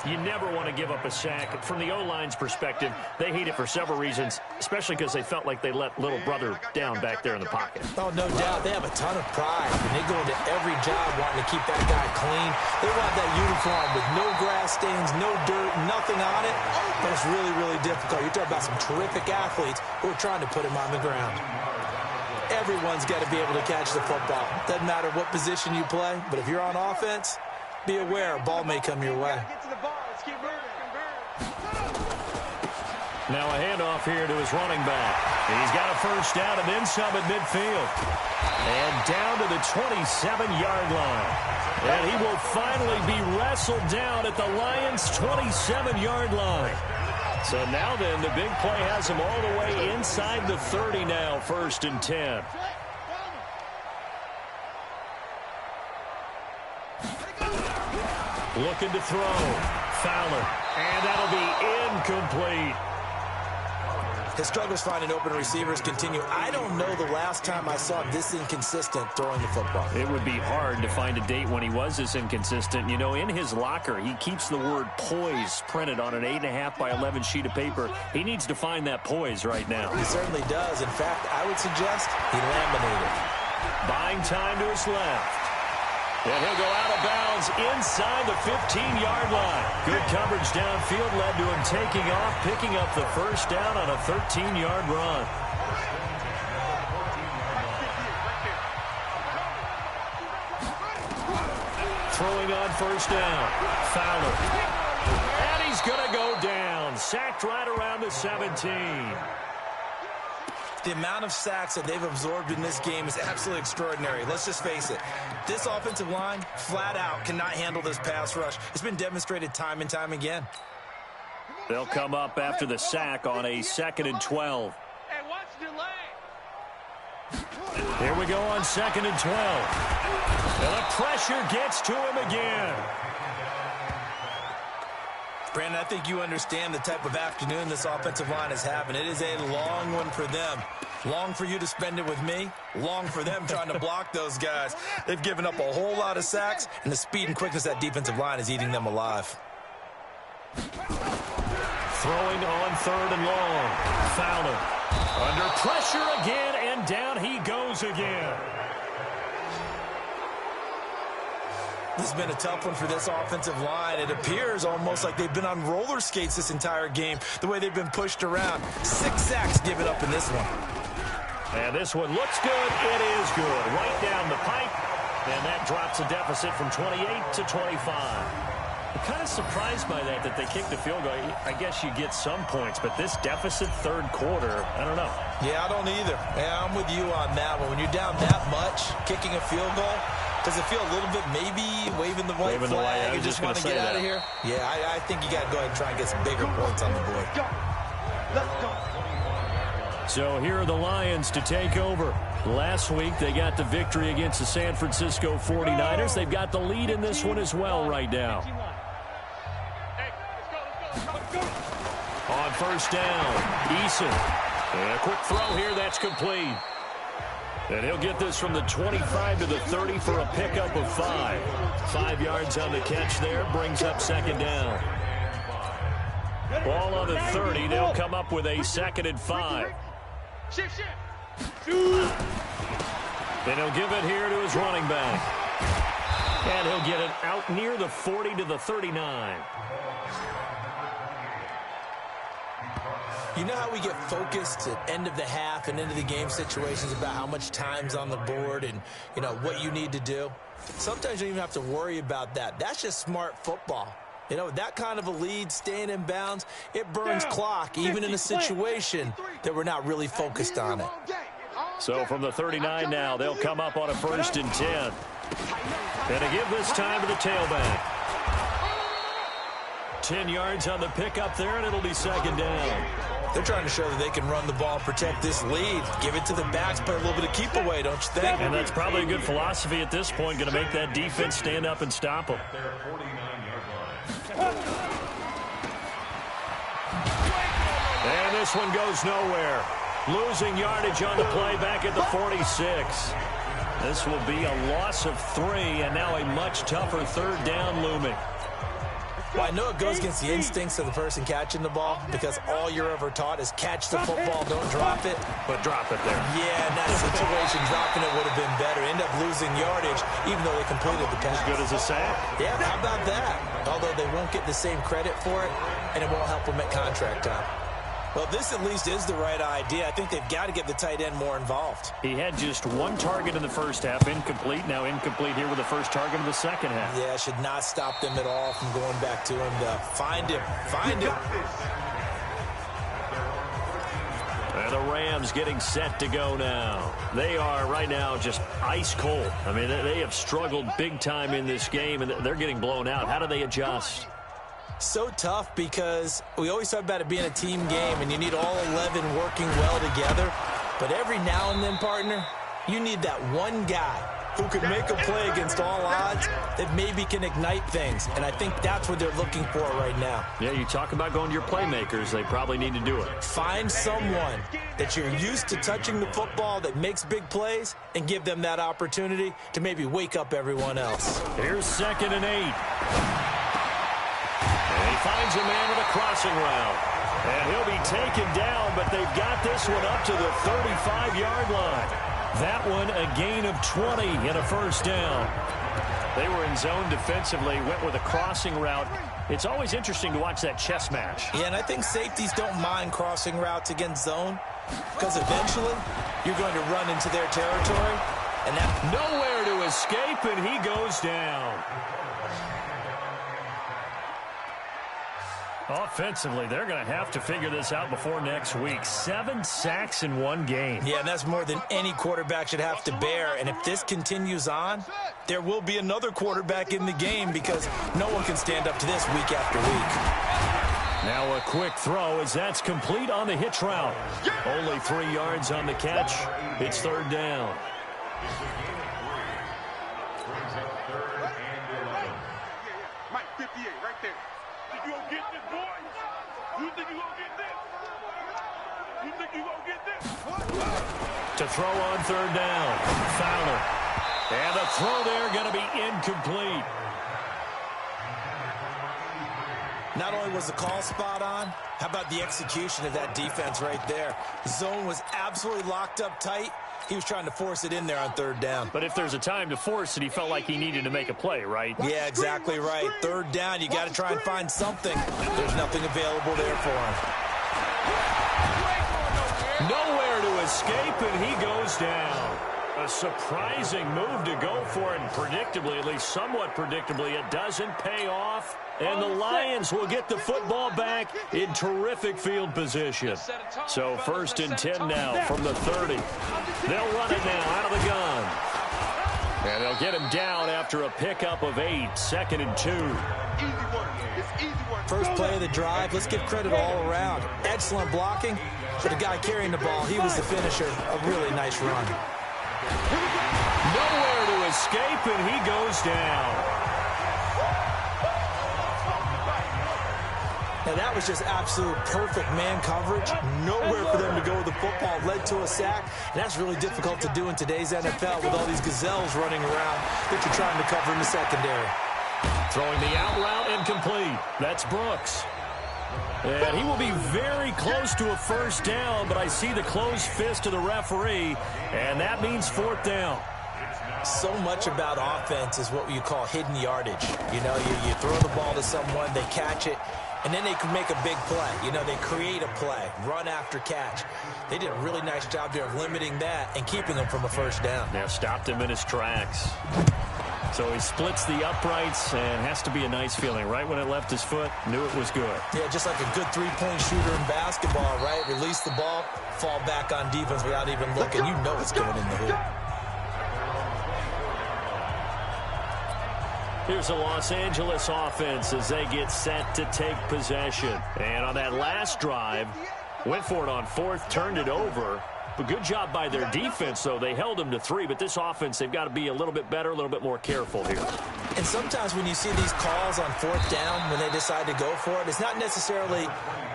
You never want to give up a sack. From the O-line's perspective, they hate it for several reasons, especially because they felt like they let little brother down back there in the pocket. Oh, no doubt. They have a ton of pride, and they go into every job wanting to keep that guy clean. They want that uniform with no grass stains, no dirt, nothing on it, but it's really, really difficult. You're talking about some terrific athletes who are trying to put him on the ground. Everyone's got to be able to catch the football. Doesn't matter what position you play, but if you're on offense, be aware a ball may come your way. Now a handoff here to his running back. He's got a first down and then some at midfield. And down to the 27-yard line. And he will finally be wrestled down at the Lions' 27-yard line. So now then, the big play has him all the way inside the 30 now, 1st and 10. Looking to throw. Fowler. And that'll be incomplete. His struggles finding open receivers continue. I don't know the last time I saw him this inconsistent throwing the football. It would be hard to find a date when he was this inconsistent. You know, in his locker, he keeps the word poise printed on an 8.5 by 11 sheet of paper. He needs to find that poise right now. He certainly does. In fact, I would suggest he laminated. Buying time to his left. And he'll go out of bounds inside the 15-yard line. Good coverage downfield led to him taking off, picking up the first down on a 13-yard run. Throwing on first down. Fowler. And he's going to go down. Sacked right around the 17. The amount of sacks that they've absorbed in this game is absolutely extraordinary. Let's just face it. This offensive line, flat out, cannot handle this pass rush. It's been demonstrated time and time again. They'll come up after the sack on a 2nd and 12. Hey, watch delay. Here we go on 2nd and 12. And the pressure gets to him again. Brandon, I think you understand the type of afternoon this offensive line is having. It is a long one for them. Long for you to spend it with me. Long for them trying to block those guys. They've given up a whole lot of sacks, and the speed and quickness of that defensive line is eating them alive. Throwing on 3rd and long. Fowler. Under pressure again, and down he goes again. This has been a tough one for this offensive line. It appears almost like they've been on roller skates this entire game, the way they've been pushed around. 6 sacks given up in this one. And this one looks good. It is good. Right down the pipe. And that drops a deficit from 28 to 25. I'm kind of surprised by that they kicked the field goal. I guess you get some points, but this deficit 3rd quarter, I don't know. Yeah, I don't either. Yeah, I'm with you on that one. When you're down that much, kicking a field goal, does it feel a little bit maybe waving the white flag and just want to get out of here? Yeah, I think you got to go ahead and try and get some bigger points on the board. Let's go. So here are the Lions to take over. Last week, they got the victory against the San Francisco 49ers. They've got the lead in this one as well right now. On first down, Eason. And a quick throw here, that's complete. And he'll get this from the 25 to the 30 for a pickup of 5. 5 yards on the catch there, brings up 2nd down. Ball on the 30, they'll come up with a 2nd and 5. Then he'll give it here to his running back. And he'll get it out near the 40 to the 39. You know how we get focused at end of the half and into the game situations about how much time's on the board and, you know, what you need to do? Sometimes you don't even have to worry about that. That's just smart football. You know, that kind of a lead, staying in bounds, it burns clock, even in a situation that we're not really focused on it. So from the 39 now, they'll come up on a 1st and 10. And to give this time to the tailback. 10 yards on the pickup there, and it'll be 2nd down. They're trying to show that they can run the ball, protect this lead, give it to the backs, play a little bit of keep away, don't you think? And that's probably a good philosophy at this point, going to make that defense stand up and stop them. And this one goes nowhere. Losing yardage on the play back at the 46. This will be a loss of 3, and now a much tougher 3rd down looming. Well, I know it goes against the instincts of the person catching the ball because all you're ever taught is catch the football, don't drop it. But drop it there. Yeah, in that situation, dropping it would have been better. End up losing yardage, even though they completed the pass. As good as a sack. Yeah, how about that? Although they won't get the same credit for it, and it won't help them at contract time. Well, this at least is the right idea. I think they've got to get the tight end more involved. He had just one target in the first half, incomplete. Now incomplete here with the first target of the second half. Yeah, should not stop them at all from going back to him, though. Find him. Find him. And the Rams getting set to go now. They are right now just ice cold. I mean, they have struggled big time in this game, and they're getting blown out. How do they adjust? So tough because we always talk about it being a team game, and you need all 11 working well together. But every now and then, partner, you need that one guy who could make a play against all odds that maybe can ignite things. And I think that's what they're looking for right now. Yeah, you talk about going to your playmakers. They probably need to do it. Find someone that you're used to touching the football that makes big plays and give them that opportunity to maybe wake up everyone else. Here's 2nd and 8. And he finds a man with a crossing route. And he'll be taken down, but they've got this one up to the 35-yard line. That one a gain of 20 and a first down. They were in zone defensively, went with a crossing route. It's always interesting to watch that chess match. Yeah, and I think safeties don't mind crossing routes against zone because eventually you're going to run into their territory. And that nowhere to escape, and he goes down. Offensively, they're going to have to figure this out before next week. 7 sacks in one game. Yeah, and that's more than any quarterback should have to bear. And if this continues on, there will be another quarterback in the game because no one can stand up to this week after week. Now a quick throw as that's complete on the hitch route. Only 3 yards on the catch. It's 3rd down. Mike 58 right there. You gonna get this, boy? You think you gonna get this? You think you gonna get this? To throw on 3rd down. Fowler. And the throw there going to be incomplete. Not only was the call spot on, how about the execution of that defense right there? Zone was absolutely locked up tight. He was trying to force it in there on 3rd down. But if there's a time to force it, he felt like he needed to make a play, right? Yeah, exactly right. 3rd down, you got to try and find something. There's nothing available there for him. Nowhere to escape, and he goes down. A surprising move to go for it, and predictably, at least somewhat predictably, it doesn't pay off. And the Lions will get the football back in terrific field position. So 1st and 10 now from the 30. They'll run it now out of the gun. And they'll get him down after a pickup of 8. 2nd and 2. First play of the drive, let's give credit all around. Excellent blocking for the guy carrying the ball. He was the finisher. A really nice run. Nowhere to escape, and he goes down. Now that was just absolute perfect man coverage. Nowhere for them to go with the football. Led to a sack. And that's really difficult to do in today's NFL with all these gazelles running around that you're trying to cover in the secondary. Throwing the out route incomplete. That's Brooks. And he will be very close to a first down, but I see the closed fist of the referee, and that means 4th down. So much about offense is what you call hidden yardage. You know, you throw the ball to someone, they catch it, and then they can make a big play. You know, they create a play, run after catch. They did a really nice job there of limiting that and keeping him from a first down. Now stopped him in his tracks. So he splits the uprights, and has to be a nice feeling. Right when it left his foot, knew it was good. Yeah, just like a good three-point shooter in basketball, right? Release the ball, fall back on defense without even looking. You know it's going in the hoop. Here's the Los Angeles offense as they get set to take possession. And on that last drive, went for it on 4th, turned it over. But good job by their defense, though. They held them to 3, but this offense, they've got to be a little bit better, a little bit more careful here. And sometimes when you see these calls on 4th down, when they decide to go for it, it's not necessarily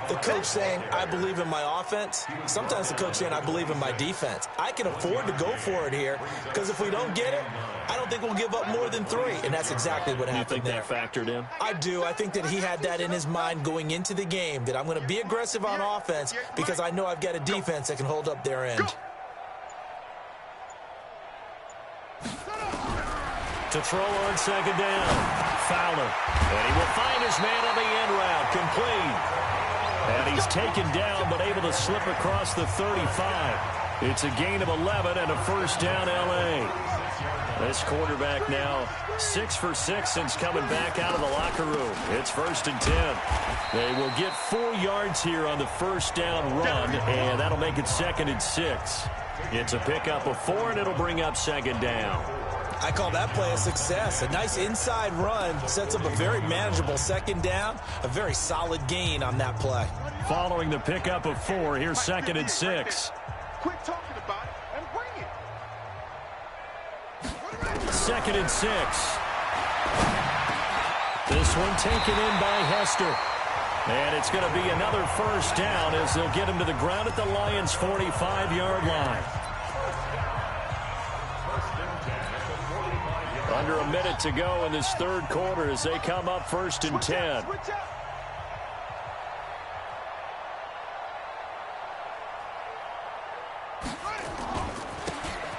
the coach saying, I believe in my offense. Sometimes the coach saying, I believe in my defense. I can afford to go for it here, because if we don't get it, I don't think we'll give up more than 3. And that's exactly what happened there. You think that factored in? I do. I think that he had that in his mind going into the game, that I'm going to be aggressive on offense because I know I've got a defense that can hold up their end. To throw on 2nd down, Fowler. And he will find his man on the end route, complete. And he's taken down, but able to slip across the 35. It's a gain of 11 and a first down, L.A. This quarterback now 6 for 6 since coming back out of the locker room. It's 1st and 10. They will get 4 yards here on the first down run, and that'll make it 2nd and 6. It's a pickup of 4, and it'll bring up 2nd down. I call that play a success. A nice inside run sets up a very manageable 2nd down. A very solid gain on that play. Following the pickup of 4, here's 2nd and 6. Quit talking about it and bring it. 2nd and 6. This one taken in by Hester. And it's going to be another first down as they'll get him to the ground at the Lions' 45-yard line. Under a minute to go in this third quarter as they come up 1st and 10.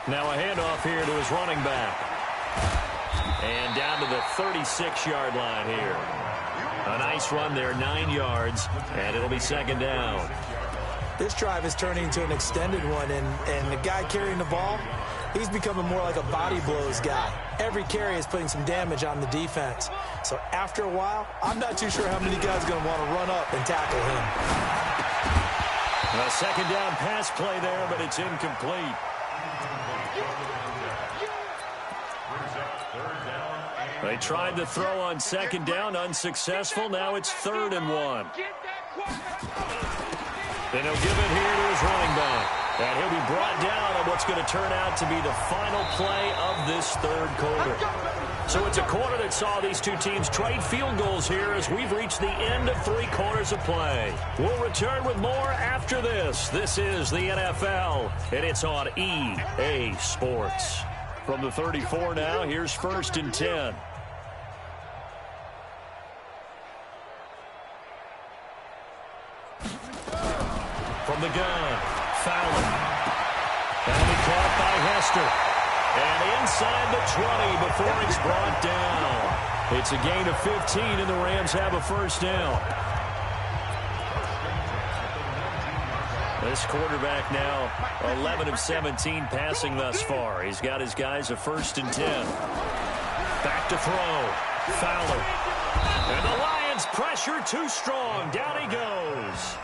Now a handoff here to his running back. And down to the 36-yard line here. A nice run there, 9 yards, and it'll be 2nd down. This drive is turning into an extended one, and the guy carrying the ball, he's becoming more like a body blows guy. Every carry is putting some damage on the defense. So after a while, I'm not too sure how many guys are going to want to run up and tackle him. A 2nd down pass play there, but it's incomplete. They tried to throw on 2nd down, unsuccessful. Now it's 3rd and 1. Then he'll give it here to his running back. And he'll be brought down on what's going to turn out to be the final play of this third quarter. So it's a quarter that saw these two teams trade field goals here as we've reached the end of 3 quarters of play. We'll return with more after this. This is the NFL, and it's on EA Sports. From the 34 now, here's 1st and 10. From the gun, Fowler. That'll be caught by Hester. And inside the 20 before he's brought down. It's a gain of 15, and the Rams have a first down. This quarterback now 11 of 17 passing thus far. He's got his guys a 1st and 10. Back to throw. Fowler. And the Lions pressure too strong. Down he goes.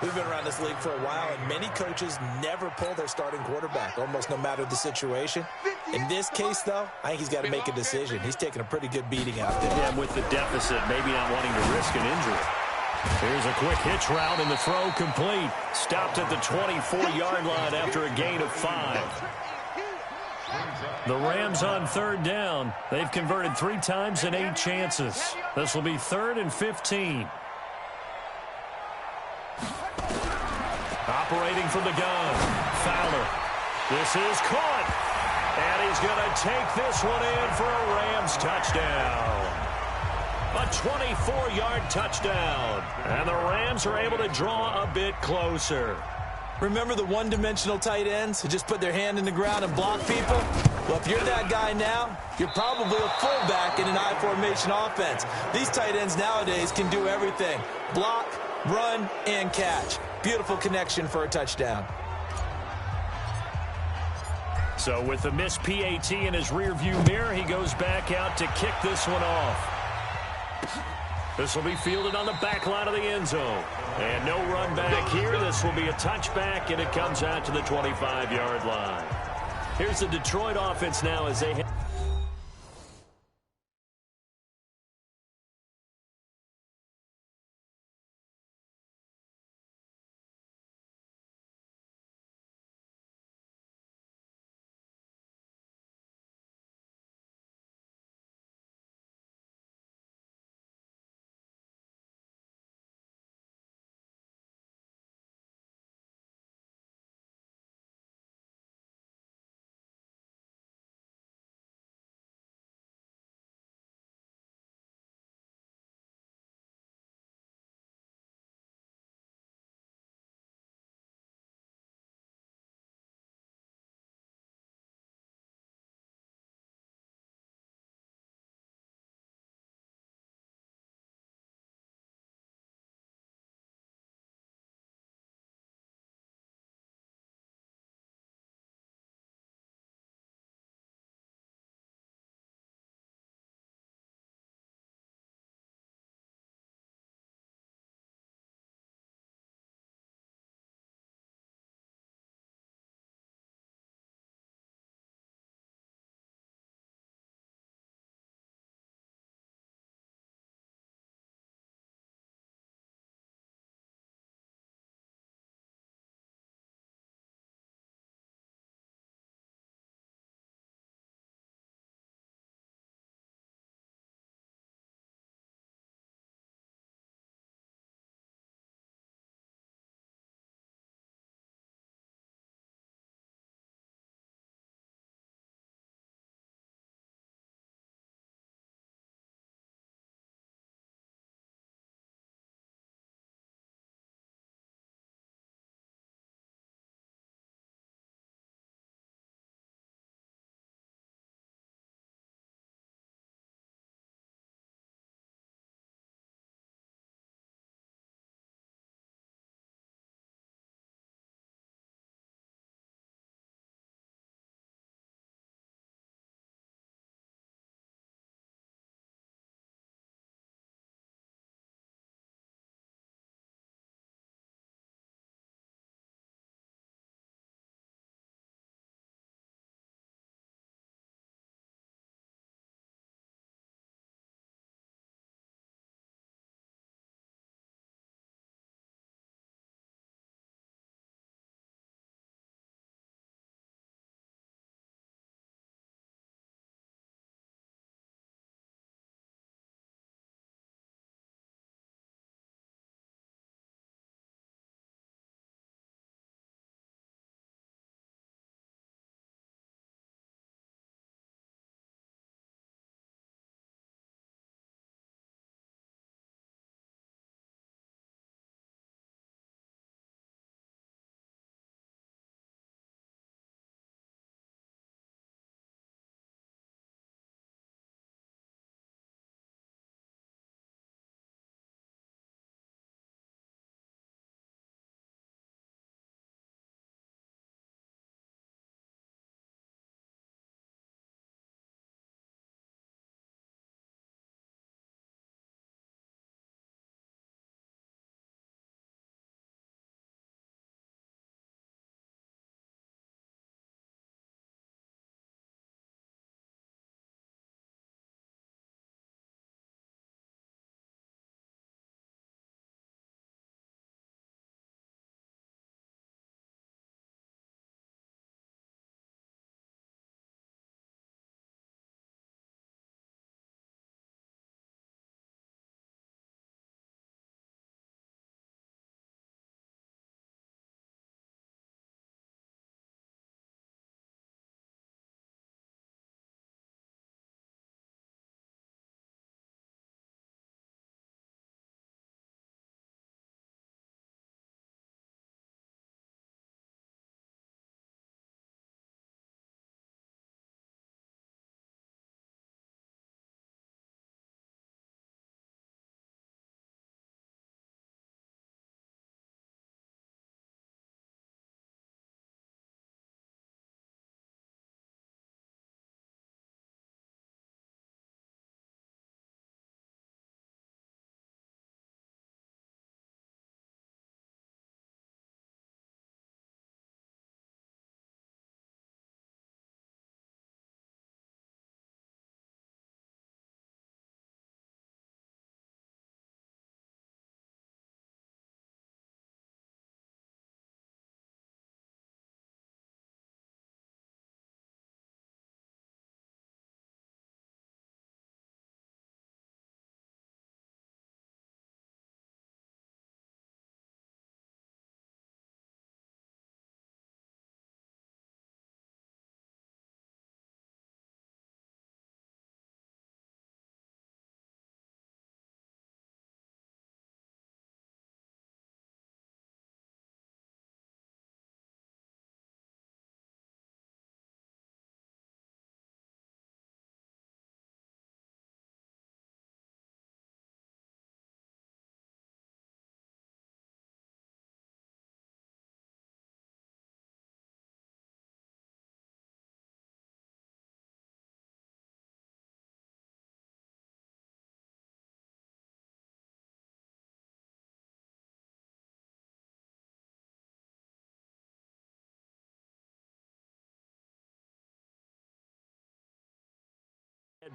We've been around this league for a while, and many coaches never pull their starting quarterback, almost no matter the situation. In this case, though, I think he's got to make a decision. He's taking a pretty good beating out there. Yeah, with the deficit, maybe not wanting to risk an injury. Here's a quick hitch route, and the throw complete. Stopped at the 24-yard line after a gain of 5. The Rams on 3rd down. They've converted 3 times in 8 chances. This will be 3rd and 15. Operating from the gun, Fowler. This is caught. And he's going to take this one in for a Rams touchdown. A 24-yard touchdown. And the Rams are able to draw a bit closer. Remember the one-dimensional tight ends who just put their hand in the ground and block people? Well, if you're that guy now, you're probably a fullback in an I-formation offense. These tight ends nowadays can do everything. Block, run, and catch. Beautiful connection for a touchdown. So with the missed PAT in his rearview mirror, he goes back out to kick this one off. This will be fielded on the back line of the end zone. And no run back here. This will be a touchback, and it comes out to the 25-yard line. Here's the Detroit offense now as they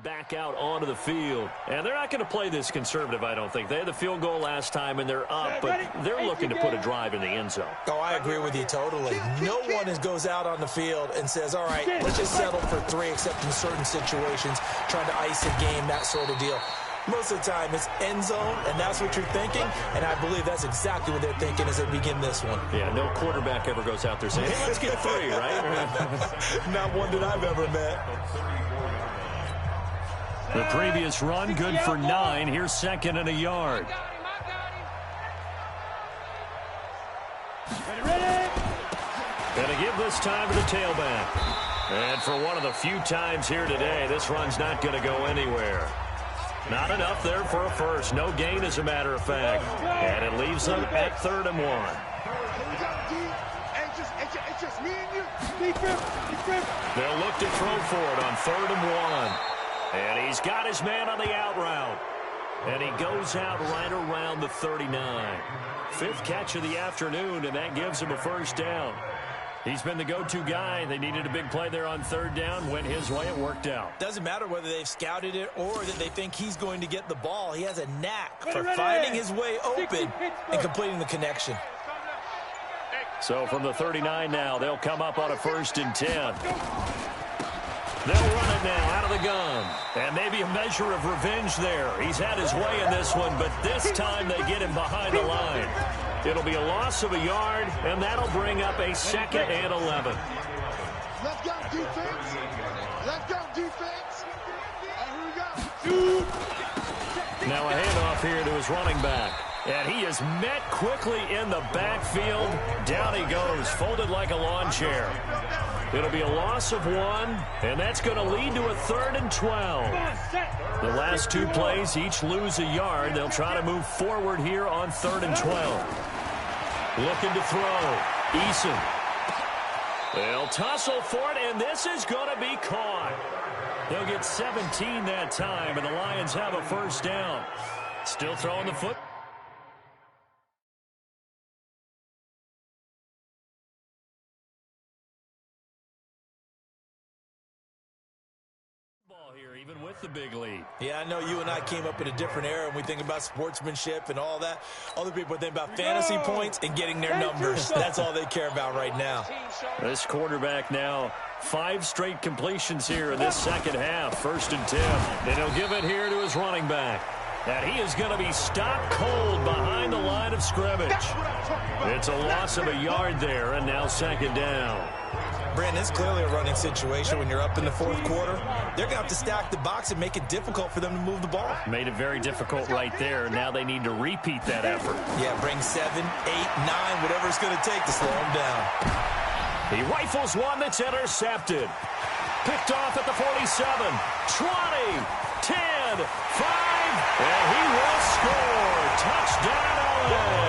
back out onto the field. And they're not going to play this conservative, I don't think. They had the field goal last time, and they're up, but they're looking to put a drive in the end zone. Oh, I agree with you totally. No one goes out on the field and says, all right, let's just settle for 3, except in certain situations, trying to ice a game, that sort of deal. Most of the time, it's end zone, and that's what you're thinking, and I believe that's exactly what they're thinking as they begin this one. Yeah, no quarterback ever goes out there saying, hey, let's get 3, right? Not one that I've ever met. The previous run, good for 9. Here's 2nd and a yard. Going to give this time to the tailback. And for one of the few times here today, this run's not going to go anywhere. Not enough there for a first. No gain, as a matter of fact. And it leaves them at 3rd and 1. They'll look to throw for it on 3rd and 1. And he's got his man on the out route. And he goes out right around the 39. 5th catch of the afternoon, and that gives him a first down. He's been the go-to guy. They needed a big play there on 3rd down. Went his way. It worked out. Doesn't matter whether they've scouted it or that they think he's going to get the ball. He has a knack for finding his way open and completing the connection. So from the 39 now, they'll come up on a 1st and 10. They'll run it now out of the gun. And maybe a measure of revenge there. He's had his way in this one, but this time they get him behind the line. It'll be a loss of a yard, and that'll bring up a 2nd and 11. Let's go, defense. Let's go, defense. And here we go. Now a handoff here to his running back. And he is met quickly in the backfield. Down he goes, folded like a lawn chair. It'll be a loss of 1, and that's going to lead to a 3rd and 12. The last 2 plays each lose a yard. They'll try to move forward here on 3rd and 12. Looking to throw. Eason. They'll tussle for it, and this is going to be caught. They'll get 17 that time, and the Lions have a first down. Still throwing the foot. Here, even with the big lead. Yeah, I know you and I came up in a different era, and we think about sportsmanship and all that. Other people think about fantasy points and getting their numbers. That's all they care about right now. This quarterback now, 5 straight completions here in this second half. 1st and 10. And he'll give it here to his running back. And he is going to be stopped cold behind the line of scrimmage. It's a loss of a yard there, and now 2nd down. Brandon, it's clearly a running situation when you're up in the 4th quarter. They're going to have to stack the box and make it difficult for them to move the ball. Made it very difficult right there. Now they need to repeat that effort. Yeah, bring 7, 8, 9, whatever it's going to take to slow them down. He rifles one that's intercepted. Picked off at the 47, 20, 10, 5, and he will score. Touchdown, L.A.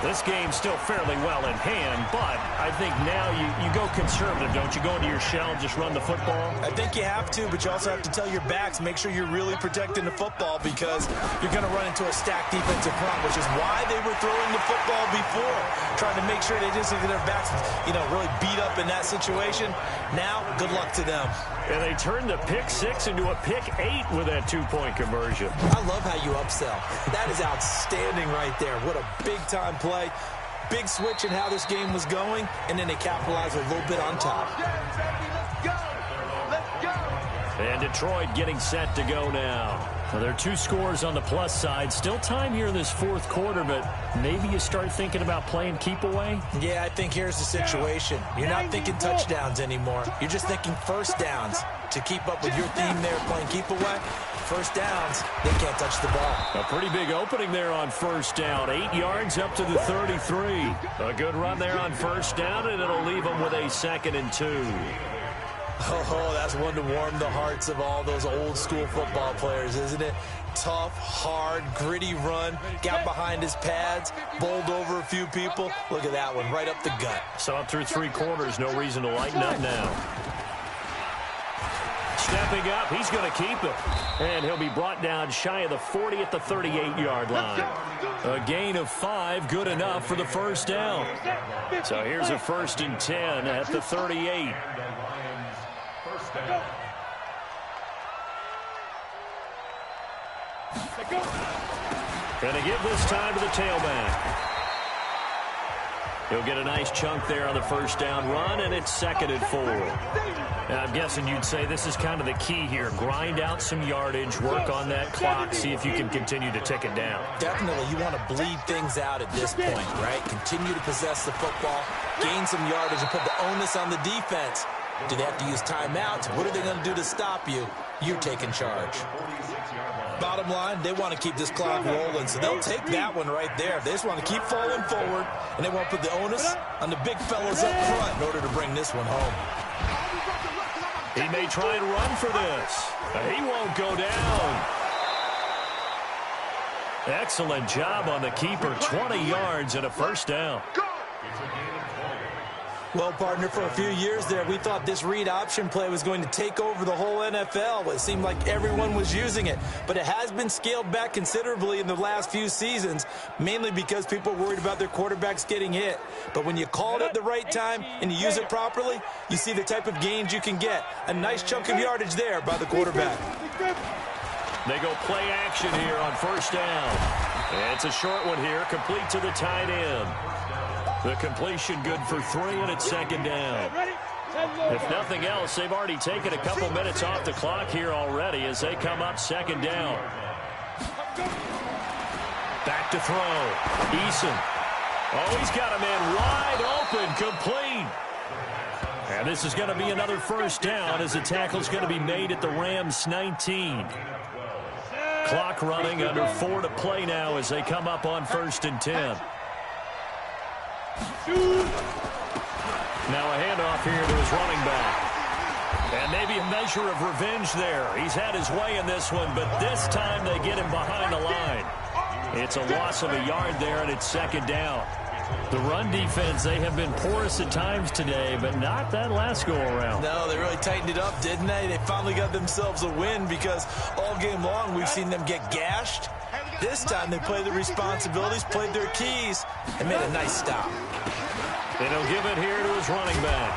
This game's still fairly well in hand, but I think now you go conservative, don't you? Go into your shell and just run the football? I think you have to, but you also have to tell your backs, make sure you're really protecting the football because you're going to run into a stacked defensive front, which is why they were throwing the football before, trying to make sure they just get their backs, really beat up in that situation. Now, good luck to them. And they turned the pick 6 into a pick 8 with that 2-point conversion. I love how you upsell. That is outstanding right there. What a big-time play. Big switch in how this game was going, and then they capitalized a little bit on top. And Detroit getting set to go now. Well, there are 2 scores on the plus side. Still time here in this 4th quarter, but maybe you start thinking about playing keep away? Yeah, I think here's the situation. You're not thinking touchdowns anymore. You're just thinking first downs. To keep up with your theme there, playing keep away, first downs, they can't touch the ball. A pretty big opening there on 1st down. 8 yards up to the 33. A good run there on 1st down, and it'll leave them with a 2nd and 2. Oh, that's one to warm the hearts of all those old school football players, isn't it? Tough, hard, gritty run, got behind his pads, bowled over a few people. Look at that one, right up the gut. Saw it through 3 quarters, no reason to lighten up now. Stepping up, he's going to keep it. And he'll be brought down shy of the 40 at the 38-yard line. A gain of 5, good enough for the first down. So here's a 1st and 10 at the 38. Going to give this time to the tailback. He'll get a nice chunk there on the first down run, and it's 2nd and 4. And I'm guessing you'd say this is kind of the key here. Grind out some yardage, work on that clock, see if you can continue to tick it down. Definitely, you want to bleed things out at this point, right? Continue to possess the football, gain some yardage, and put the onus on the defense. Do they have to use timeouts? What are they going to do to stop you? You're taking charge. Bottom line, they want to keep this clock rolling, so they'll take that one right there. They just want to keep falling forward, and they want to put the onus on the big fellas up front in order to bring this one home. He may try and run for this, but he won't go down. Excellent job on the keeper. 20 yards and a first down. Well, partner, for a few years there, we thought this read option play was going to take over the whole NFL. It seemed like everyone was using it. But it has been scaled back considerably in the last few seasons, mainly because people are worried about their quarterbacks getting hit. But when you call it at the right time and you use it properly, you see the type of gains you can get. A nice chunk of yardage there by the quarterback. They go play action here on first down. It's a short one here, complete to the tight end. The completion good for 3, and it's 2nd down. If nothing else, they've already taken a couple minutes off the clock here already as they come up 2nd down. Back to throw. Eason. Oh, he's got a man wide open, complete. And this is going to be another first down as the tackle's going to be made at the Rams' 19. Clock running, under 4 to play now as they come up on 1st and 10. Now a handoff here to his running back. And maybe a measure of revenge there. He's had his way in this one, but this time they get him behind the line. It's a loss of a yard there, and it's 2nd down. The run defense, they have been porous at times today, but not that last go-around. No, they really tightened it up, didn't they? They finally got themselves a win because all game long we've seen them get gashed. This time they played the responsibilities, played their keys, and made a nice stop. And he'll give it here to his running back.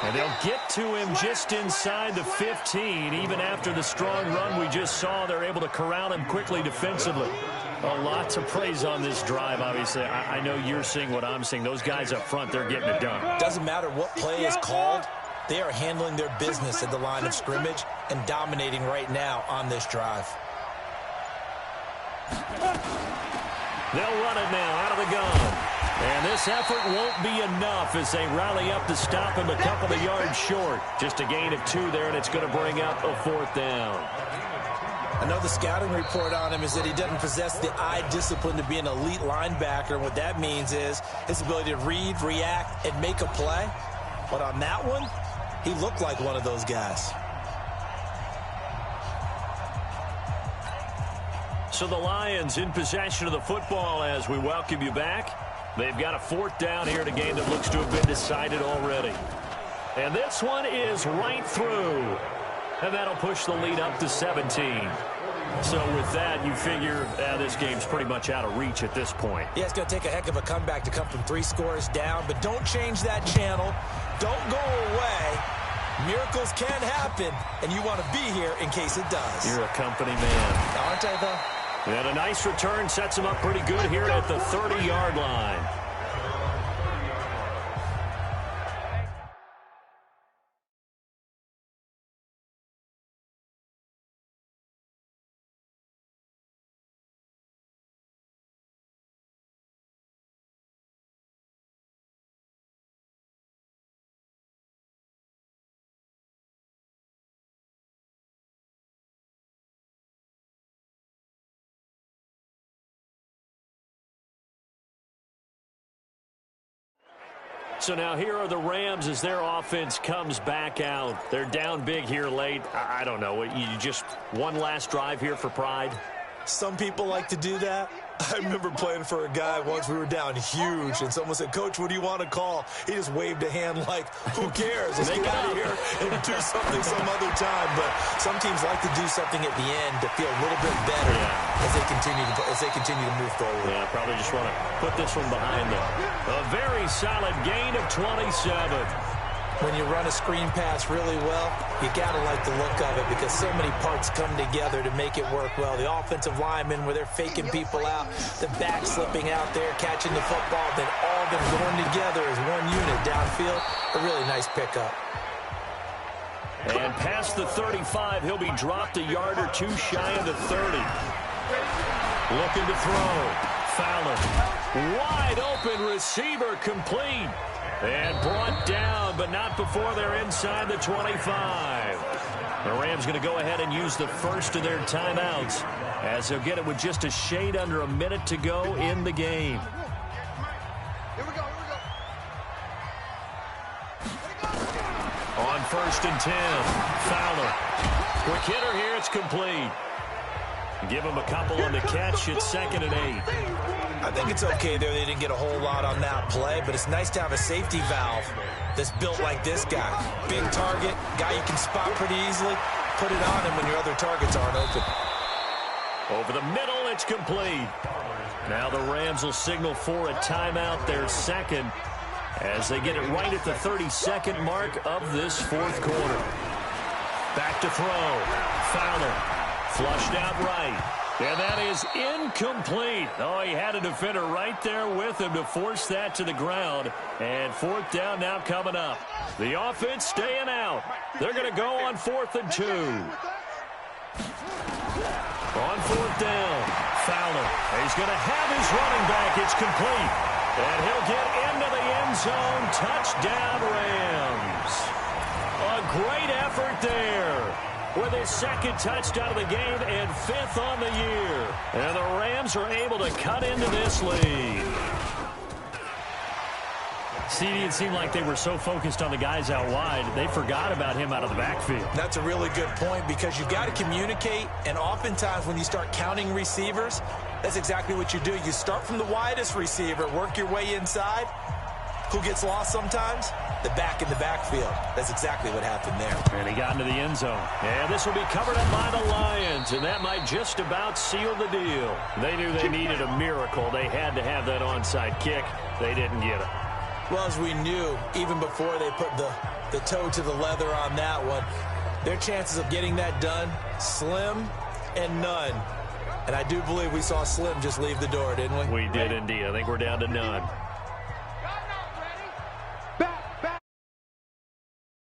And they'll get to him just inside the 15. Even after the strong run we just saw, they're able to corral him quickly defensively. A lot to praise on this drive, obviously. I know you're seeing what I'm seeing. Those guys up front, they're getting it done. Doesn't matter what play is called. They are handling their business at the line of scrimmage and dominating right now on this drive. They'll run it now out of the gun. And this effort won't be enough as they rally up to stop him a couple of yards short. Just a gain of 2 there, and it's going to bring up a 4th down. I know the scouting report on him is that he doesn't possess the eye discipline to be an elite linebacker. And what that means is his ability to read, react, and make a play. But on that one, he looked like one of those guys. So the Lions in possession of the football as we welcome you back. They've got a 4th down here in a game that looks to have been decided already. And this one is right through. And that'll push the lead up to 17. So with that, you figure this game's pretty much out of reach at this point. Yeah, it's going to take a heck of a comeback to come from 3 scores down. But don't change that channel. Don't go away. Miracles can happen, and you want to be here in case it does. You're a company man. Aren't I, though? And a nice return sets him up pretty good here at the 30-yard line. So now here are the Rams as their offense comes back out. They're down big here late. I don't know. You just one last drive here for pride? Some people like to do that. I remember playing for a guy once. We were down huge, and someone said, "Coach, what do you want to call?" He just waved a hand like, who cares? Let's get out of here and do something some other time. But some teams like to do something at the end to feel a little bit better as they continue to move forward. Yeah, probably just want to put this one behind them. A very solid gain of 27. when you run a screen pass really well, you got to like the look of it because so many parts come together to make it work well. The offensive linemen, where they're faking people out, the back slipping out there, catching the football, then all of them going together as one unit downfield. A really nice pickup. And past the 35, he'll be dropped a yard or two shy of the 30. Looking to throw. Fowler. Wide open receiver, complete. And brought down, but not before they're inside the 25. The Rams going to go ahead and use the first of their timeouts as they'll get it with just a shade under a minute to go in the game. Here we go. On 1st and 10, Fowler. Quick hitter here, it's complete. Give him a couple on the catch. It's 2nd and 8. I think it's okay there. They didn't get a whole lot on that play, but it's nice to have a safety valve that's built like this guy. Big target, guy you can spot pretty easily. Put it on him when your other targets aren't open. Over the middle, it's complete. Now the Rams will signal for a timeout, their second, as they get it right at the 32nd mark of this 4th quarter. Back to throw. Fowler. Flushed out right. And that is incomplete. Oh, he had a defender right there with him to force that to the ground. And 4th down now coming up. The offense staying out. They're going to go on 4th and 2. On 4th down, Fowler. He's going to have his running back. It's complete. And he'll get into the end zone. Touchdown, Rams. A great effort there. With his 2nd touchdown of the game and 5th on the year. And the Rams are able to cut into this lead. CD, it seemed like they were so focused on the guys out wide, they forgot about him out of the backfield. That's a really good point because you've got to communicate, and oftentimes when you start counting receivers, that's exactly what you do. You start from the widest receiver, work your way inside. Who gets lost sometimes? The back in the backfield. That's exactly what happened there. And he got into the end zone. And this will be covered up by the Lions, and that might just about seal the deal. They knew they needed a miracle. They had to have that onside kick. They didn't get it. Well, as we knew, even before they put the toe to the leather on that one, their chances of getting that done, slim and none. And I do believe we saw Slim just leave the door, didn't we? We did indeed. I think we're down to none.